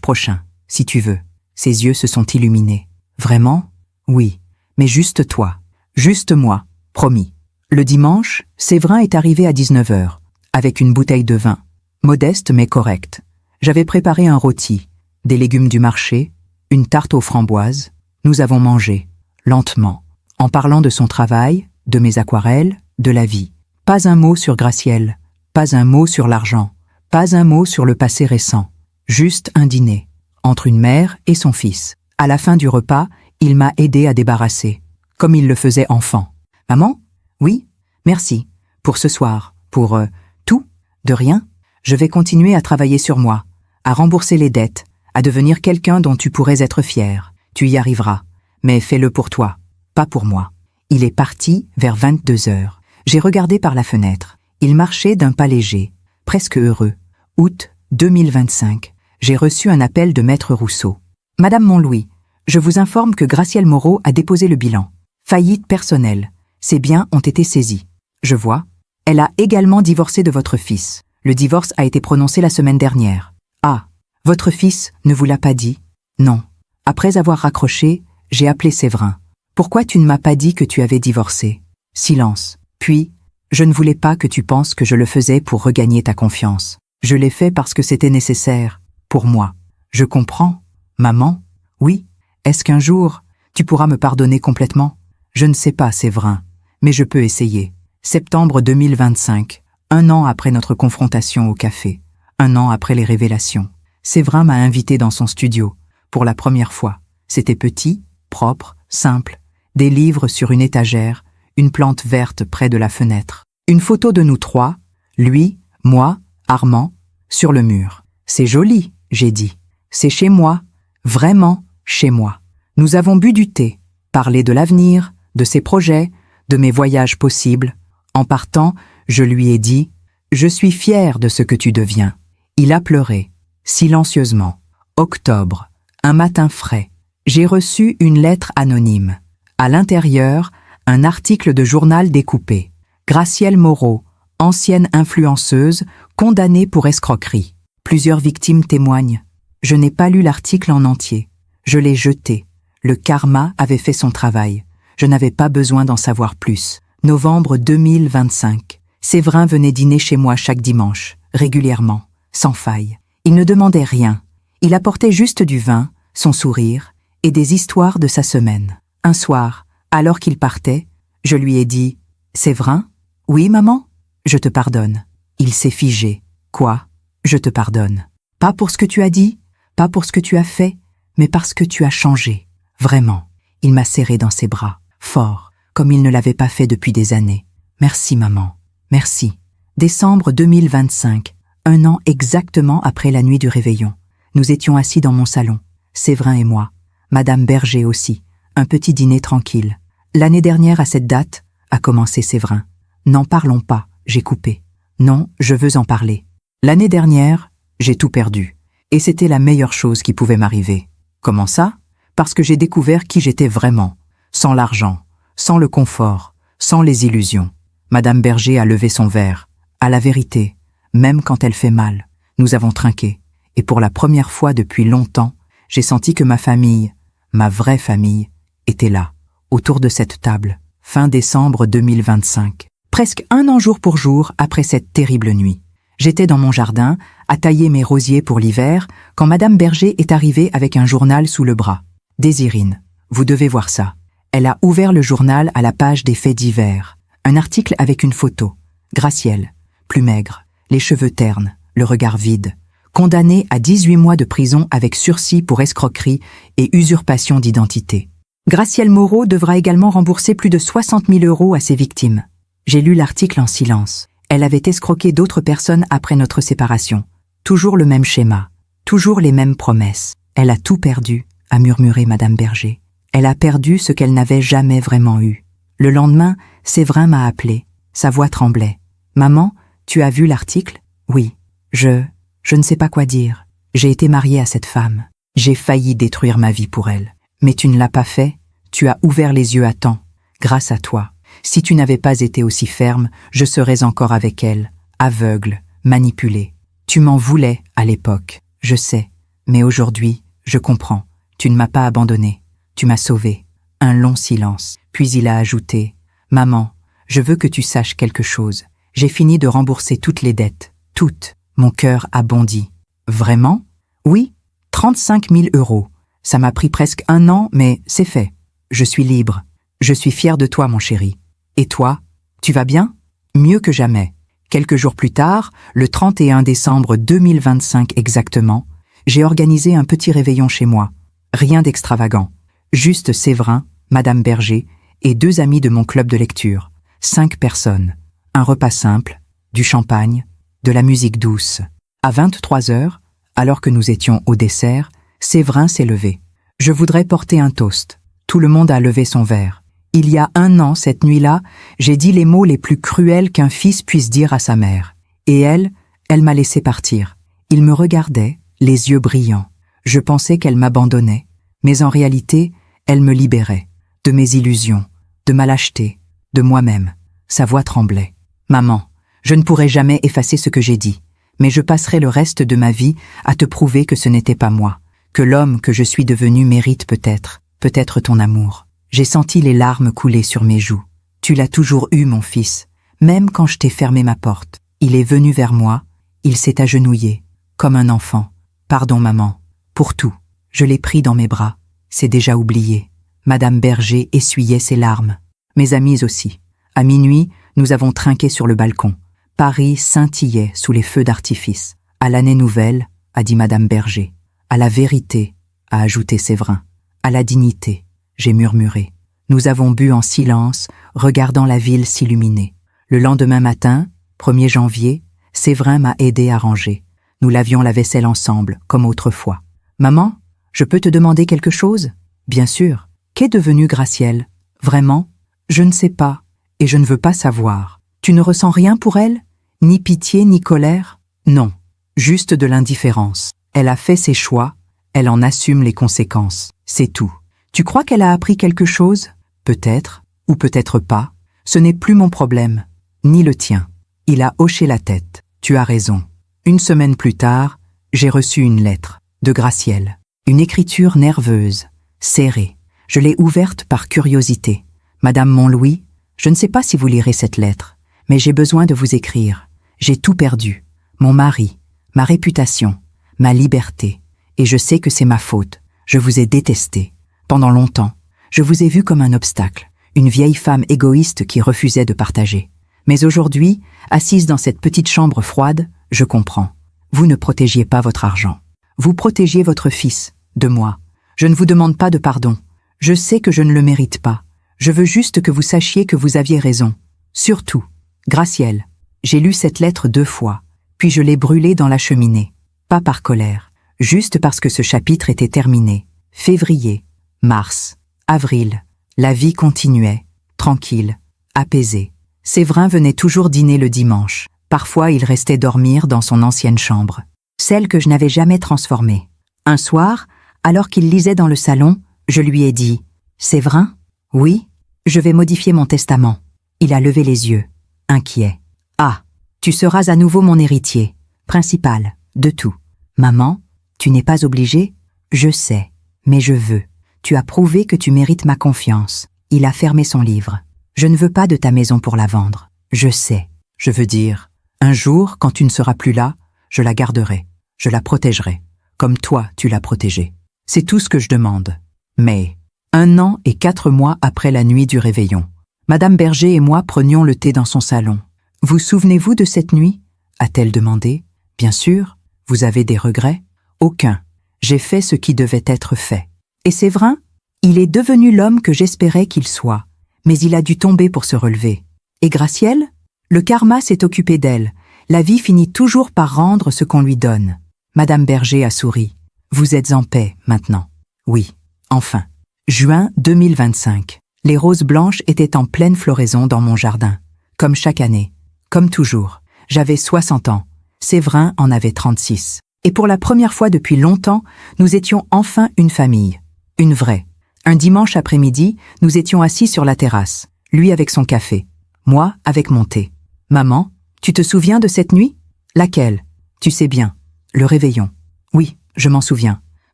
prochain, si tu veux. » Ses yeux se sont illuminés. « Vraiment ? Oui, mais juste toi. Juste moi, promis. » Le dimanche, Séverin est arrivé à 19 h, avec une bouteille de vin. Modeste mais correcte. J'avais préparé un rôti, des légumes du marché, une tarte aux framboises. Nous avons mangé, lentement, en parlant de son travail, de mes aquarelles, de la vie. Pas un mot sur Gracielle, pas un mot sur l'argent, pas un mot sur le passé récent. Juste un dîner, entre une mère et son fils. À la fin du repas, il m'a aidé à débarrasser, comme il le faisait enfant. « Maman ? Oui ? Merci. Pour ce soir, pour tout ? De rien ? Je vais continuer à travailler sur moi, à rembourser les dettes, à devenir quelqu'un dont tu pourrais être fier. Tu y arriveras, mais fais-le pour toi, pas pour moi. » Il est parti vers 22 h. J'ai regardé par la fenêtre. Il marchait d'un pas léger, presque heureux. Août 2025. J'ai reçu un appel de Maître Rousseau. « Madame Montlouis, je vous informe que Gracielle Moreau a déposé le bilan. Faillite personnelle. Ses biens ont été saisis. Je vois. Elle a également divorcé de votre fils. Le divorce a été prononcé la semaine dernière. Ah, votre fils ne vous l'a pas dit ? Non. Après avoir raccroché, J'ai appelé Séverin. Pourquoi tu ne m'as pas dit que tu avais divorcé? Silence. Puis, je ne voulais pas que tu penses que je le faisais pour regagner ta confiance. Je l'ai fait parce que c'était nécessaire, pour moi. Je comprends, maman. Oui. Est-ce qu'un jour, tu pourras me pardonner complètement? Je ne sais pas, Séverin, mais je peux essayer. Septembre 2025, 1 an après notre confrontation au café, 1 an après les révélations. Séverin m'a invité dans son studio, pour la première fois. C'était petit, propre, simple, des livres sur une étagère, une plante verte près de la fenêtre. Une photo de nous trois, lui, moi, Armand, sur le mur. C'est joli, j'ai dit. C'est chez moi, vraiment chez moi. Nous avons bu du thé, parlé de l'avenir, de ses projets, de mes voyages possibles. En partant, je lui ai dit « Je suis fier de ce que tu deviens ». Il a pleuré, silencieusement. Octobre, un matin frais. J'ai reçu une lettre anonyme. À l'intérieur, un article de journal découpé. Gracielle Moreau, ancienne influenceuse, condamnée pour escroquerie. Plusieurs victimes témoignent. Je n'ai pas lu l'article en entier. Je l'ai jeté. Le karma avait fait son travail. Je n'avais pas besoin d'en savoir plus. Novembre 2025. Séverin venait dîner chez moi chaque dimanche, régulièrement, sans faille. Il ne demandait rien. Il apportait juste du vin, son sourire et des histoires de sa semaine. Un soir, alors qu'il partait, je lui ai dit « Séverin? Oui, maman? Je te pardonne. » Il s'est figé. « Quoi? Je te pardonne. Pas pour ce que tu as dit, pas pour ce que tu as fait, mais parce que tu as changé. Vraiment. » Il m'a serré dans ses bras, fort, comme il ne l'avait pas fait depuis des années. « Merci, maman. Merci. » Décembre 2025, 1 an exactement après la nuit du réveillon. Nous étions assis dans mon salon, Séverin et moi, Madame Berger aussi, un petit dîner tranquille. L'année dernière à cette date, a commencé Séverin. N'en parlons pas, j'ai coupé. Non, je veux en parler. L'année dernière, j'ai tout perdu. Et c'était la meilleure chose qui pouvait m'arriver. Comment ça? Parce que j'ai découvert qui j'étais vraiment, sans l'argent, sans le confort, sans les illusions. Madame Berger a levé son verre. À la vérité, même quand elle fait mal, nous avons trinqué. Et pour la première fois depuis longtemps, j'ai senti que ma famille, ma vraie famille, était là, autour de cette table, fin décembre 2025. Presque 1 an jour pour jour après cette terrible nuit. J'étais dans mon jardin, à tailler mes rosiers pour l'hiver, quand Madame Berger est arrivée avec un journal sous le bras. « Désirine, vous devez voir ça. » Elle a ouvert le journal à la page des faits divers. Un article avec une photo. Gracielle, plus maigre, les cheveux ternes, le regard vide. Condamnée à 18 mois de prison avec sursis pour escroquerie et usurpation d'identité. Gracielle Moreau devra également rembourser plus de 60 000 € à ses victimes. J'ai lu l'article en silence. Elle avait escroqué d'autres personnes après notre séparation. Toujours le même schéma, toujours les mêmes promesses. Elle a tout perdu, a murmuré Madame Berger. Elle a perdu ce qu'elle n'avait jamais vraiment eu. Le lendemain, Séverin m'a appelé. Sa voix tremblait. « Maman, tu as vu l'article? » « Oui. Je ne sais pas quoi dire. J'ai été mariée à cette femme. J'ai failli détruire ma vie pour elle. Mais tu ne l'as pas fait. Tu as ouvert les yeux à temps. Grâce à toi. Si tu n'avais pas été aussi ferme, je serais encore avec elle, aveugle, manipulée. Tu m'en voulais à l'époque, je sais. Mais aujourd'hui, je comprends. Tu ne m'as pas abandonnée. Tu m'as sauvée. Un long silence. Puis il a ajouté « Maman, je veux que tu saches quelque chose. J'ai fini de rembourser toutes les dettes. Toutes. » Mon cœur a bondi. « Vraiment? » ?»« Oui, 35 000 €. Ça m'a pris presque 1 an, mais c'est fait. Je suis libre. Je suis fière de toi, mon chéri. Et toi, tu vas bien? » Mieux que jamais. Quelques jours plus tard, le 31 décembre 2025 exactement, j'ai organisé un petit réveillon chez moi. Rien d'extravagant. Juste Séverin, Madame Berger et 2 amis de mon club de lecture. 5 personnes. Un repas simple, du champagne, de la musique douce. À 23 heures, alors que nous étions au dessert, Séverin s'est levé. « Je voudrais porter un toast. » Tout le monde a levé son verre. Il y a 1 an, cette nuit-là, j'ai dit les mots les plus cruels qu'un fils puisse dire à sa mère. Et elle m'a laissé partir. Il me regardait, les yeux brillants. Je pensais qu'elle m'abandonnait, mais en réalité, elle me libérait. De mes illusions, de ma lâcheté, de moi-même. Sa voix tremblait. « Maman, je ne pourrai jamais effacer ce que j'ai dit, mais je passerai le reste de ma vie à te prouver que ce n'était pas moi, que l'homme que je suis devenu mérite peut-être peut-être ton amour. J'ai senti les larmes couler sur mes joues. Tu l'as toujours eu, mon fils, même quand je t'ai fermé ma porte. Il est venu vers moi, il s'est agenouillé, comme un enfant. Pardon, maman, pour tout. Je l'ai pris dans mes bras. C'est déjà oublié. Madame Berger essuyait ses larmes. Mes amis aussi. À minuit, nous avons trinqué sur le balcon. Paris scintillait sous les feux d'artifice. À l'année nouvelle, a dit Madame Berger. À la vérité, a ajouté Séverin. À la dignité, j'ai murmuré. Nous avons bu en silence, regardant la ville s'illuminer. Le lendemain matin, 1er janvier, Séverin m'a aidé à ranger. Nous lavions la vaisselle ensemble, comme autrefois. Maman, je peux te demander quelque chose? Bien sûr. Qu'est devenue Gracielle? Vraiment? Je ne sais pas, et je ne veux pas savoir. Tu ne ressens rien pour elle? Ni pitié, ni colère? Non, juste de l'indifférence. Elle a fait ses choix, elle en assume les conséquences. C'est tout. Tu crois qu'elle a appris quelque chose? Peut-être, ou peut-être pas. Ce n'est plus mon problème, ni le tien. Il a hoché la tête. Tu as raison. Une semaine plus tard, j'ai reçu une lettre de Gracielle. Une écriture nerveuse, serrée. Je l'ai ouverte par curiosité. Madame Montlouis, je ne sais pas si vous lirez cette lettre, mais j'ai besoin de vous écrire. J'ai tout perdu. Mon mari, ma réputation, ma liberté. Et je sais que c'est ma faute. Je vous ai détesté. Pendant longtemps, je vous ai vu comme un obstacle, une vieille femme égoïste qui refusait de partager. Mais aujourd'hui, assise dans cette petite chambre froide, je comprends. Vous ne protégiez pas votre argent. Vous protégiez votre fils, de moi. Je ne vous demande pas de pardon. Je sais que je ne le mérite pas. Je veux juste que vous sachiez que vous aviez raison. Surtout, Gracielle, j'ai lu cette lettre 2 fois, puis je l'ai brûlée dans la cheminée. Pas par colère, juste parce que ce chapitre était terminé. Février, mars, avril, la vie continuait, tranquille, apaisée. Séverin venait toujours dîner le dimanche. Parfois, il restait dormir dans son ancienne chambre, celle que je n'avais jamais transformée. Un soir, alors qu'il lisait dans le salon, je lui ai dit « Séverin? Oui, je vais modifier mon testament. » Il a levé les yeux, inquiet. « Ah, tu seras à nouveau mon héritier, principal, de tout. »« Maman, tu n'es pas obligée? » »« Je sais, mais je veux. Tu as prouvé que tu mérites ma confiance. » Il a fermé son livre. « Je ne veux pas de ta maison pour la vendre. Je sais. Je veux dire, un jour, quand tu ne seras plus là, je la garderai. Je la protégerai, comme toi tu l'as protégée. C'est tout ce que je demande. » Mais, 1 an et 4 mois après la nuit du réveillon, Madame Berger et moi prenions le thé dans son salon. « Vous souvenez-vous de cette nuit ?» a-t-elle demandé. « Bien sûr. Vous avez des regrets ?»« Aucun. J'ai fait ce qui devait être fait. » Et Séverin, il est devenu l'homme que j'espérais qu'il soit, mais il a dû tomber pour se relever. Et Gracielle? Le karma s'est occupé d'elle. La vie finit toujours par rendre ce qu'on lui donne. Madame Berger a souri. Vous êtes en paix, maintenant. Oui, enfin. Juin 2025. Les roses blanches étaient en pleine floraison dans mon jardin. Comme chaque année. Comme toujours. J'avais 60 ans. Séverin en avait 36. Et pour la première fois depuis longtemps, nous étions enfin une famille. Une vraie. Un dimanche après-midi, nous étions assis sur la terrasse. Lui avec son café. Moi avec mon thé. Maman, tu te souviens de cette nuit? Laquelle? Tu sais bien. Le réveillon. Oui, je m'en souviens.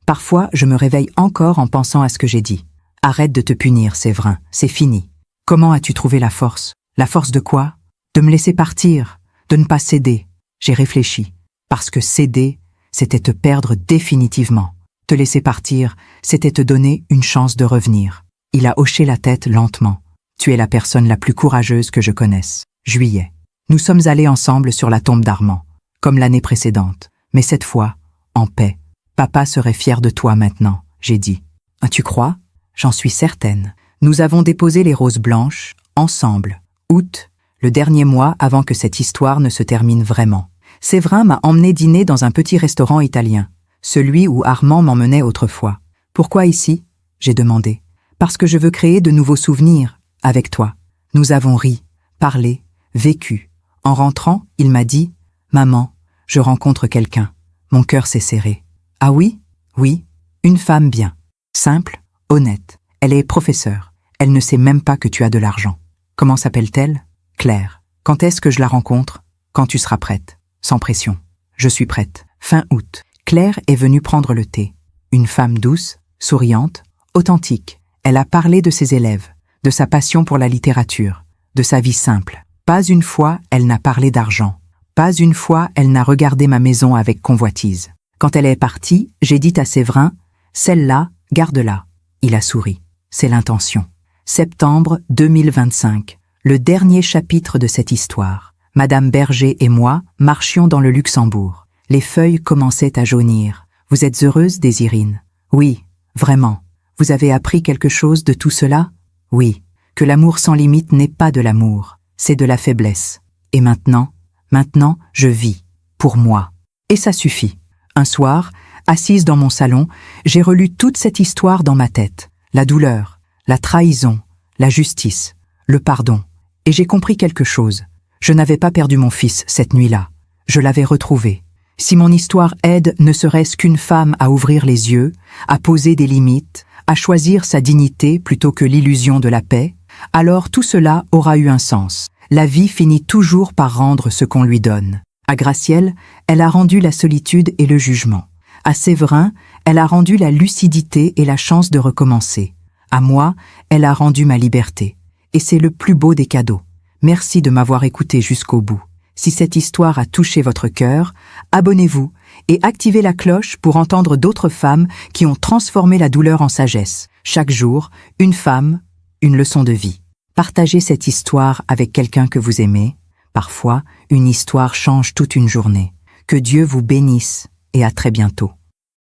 Parfois, je me réveille encore en pensant à ce que j'ai dit. Arrête de te punir, Séverin, c'est fini. Comment as-tu trouvé la force? La force de quoi? De me laisser partir, de ne pas céder. J'ai réfléchi. Parce que céder, c'était te perdre définitivement. Te laisser partir, c'était te donner une chance de revenir. Il a hoché la tête lentement. Tu es la personne la plus courageuse que je connaisse. Juillet. Nous sommes allés ensemble sur la tombe d'Armand, comme l'année précédente. Mais cette fois, en paix. Papa serait fier de toi maintenant, j'ai dit. Ah, tu crois? J'en suis certaine. Nous avons déposé les roses blanches, ensemble. Août, le dernier mois avant que cette histoire ne se termine vraiment. Séverin m'a emmené dîner dans un petit restaurant italien, celui où Armand m'emmenait autrefois. Pourquoi ici? J'ai demandé. Parce que je veux créer de nouveaux souvenirs, avec toi. Nous avons ri, parlé, vécu. En rentrant, il m'a dit « Maman, je rencontre quelqu'un. » Mon cœur s'est serré. « Ah oui? Oui, une femme bien. Simple, honnête. Elle est professeure. Elle ne sait même pas que tu as de l'argent. Comment s'appelle-t-elle? Claire. Quand est-ce que je la rencontre? Quand tu seras prête. Sans pression. Je suis prête. Fin août. Claire est venue prendre le thé. Une femme douce, souriante, authentique. Elle a parlé de ses élèves, de sa passion pour la littérature, de sa vie simple. Pas une fois, elle n'a parlé d'argent. Pas une fois, elle n'a regardé ma maison avec convoitise. Quand elle est partie, j'ai dit à Séverin, « Celle-là, garde-la. » Il a souri. C'est l'intention. Septembre 2025. Le dernier chapitre de cette histoire. Madame Berger et moi marchions dans le Luxembourg. Les feuilles commençaient à jaunir. Vous êtes heureuse, Désirine? Oui, vraiment. Vous avez appris quelque chose de tout cela? Oui. Que l'amour sans limite n'est pas de l'amour, c'est de la faiblesse. Et maintenant, je vis. Pour moi. Et ça suffit. Un soir, assise dans mon salon, j'ai relu toute cette histoire dans ma tête. La douleur, la trahison, la justice, le pardon. Et j'ai compris quelque chose. Je n'avais pas perdu mon fils cette nuit-là. Je l'avais retrouvé. Si mon histoire aide ne serait-ce qu'une femme à ouvrir les yeux, à poser des limites, à choisir sa dignité plutôt que l'illusion de la paix, alors tout cela aura eu un sens. La vie finit toujours par rendre ce qu'on lui donne. À Gracielle, elle a rendu la solitude et le jugement. À Séverin, elle a rendu la lucidité et la chance de recommencer. À moi, elle a rendu ma liberté. Et c'est le plus beau des cadeaux. Merci de m'avoir écouté jusqu'au bout. Si cette histoire a touché votre cœur, abonnez-vous et activez la cloche pour entendre d'autres femmes qui ont transformé la douleur en sagesse. Chaque jour, une femme, une leçon de vie. Partagez cette histoire avec quelqu'un que vous aimez. Parfois, une histoire change toute une journée. Que Dieu vous bénisse et à très bientôt.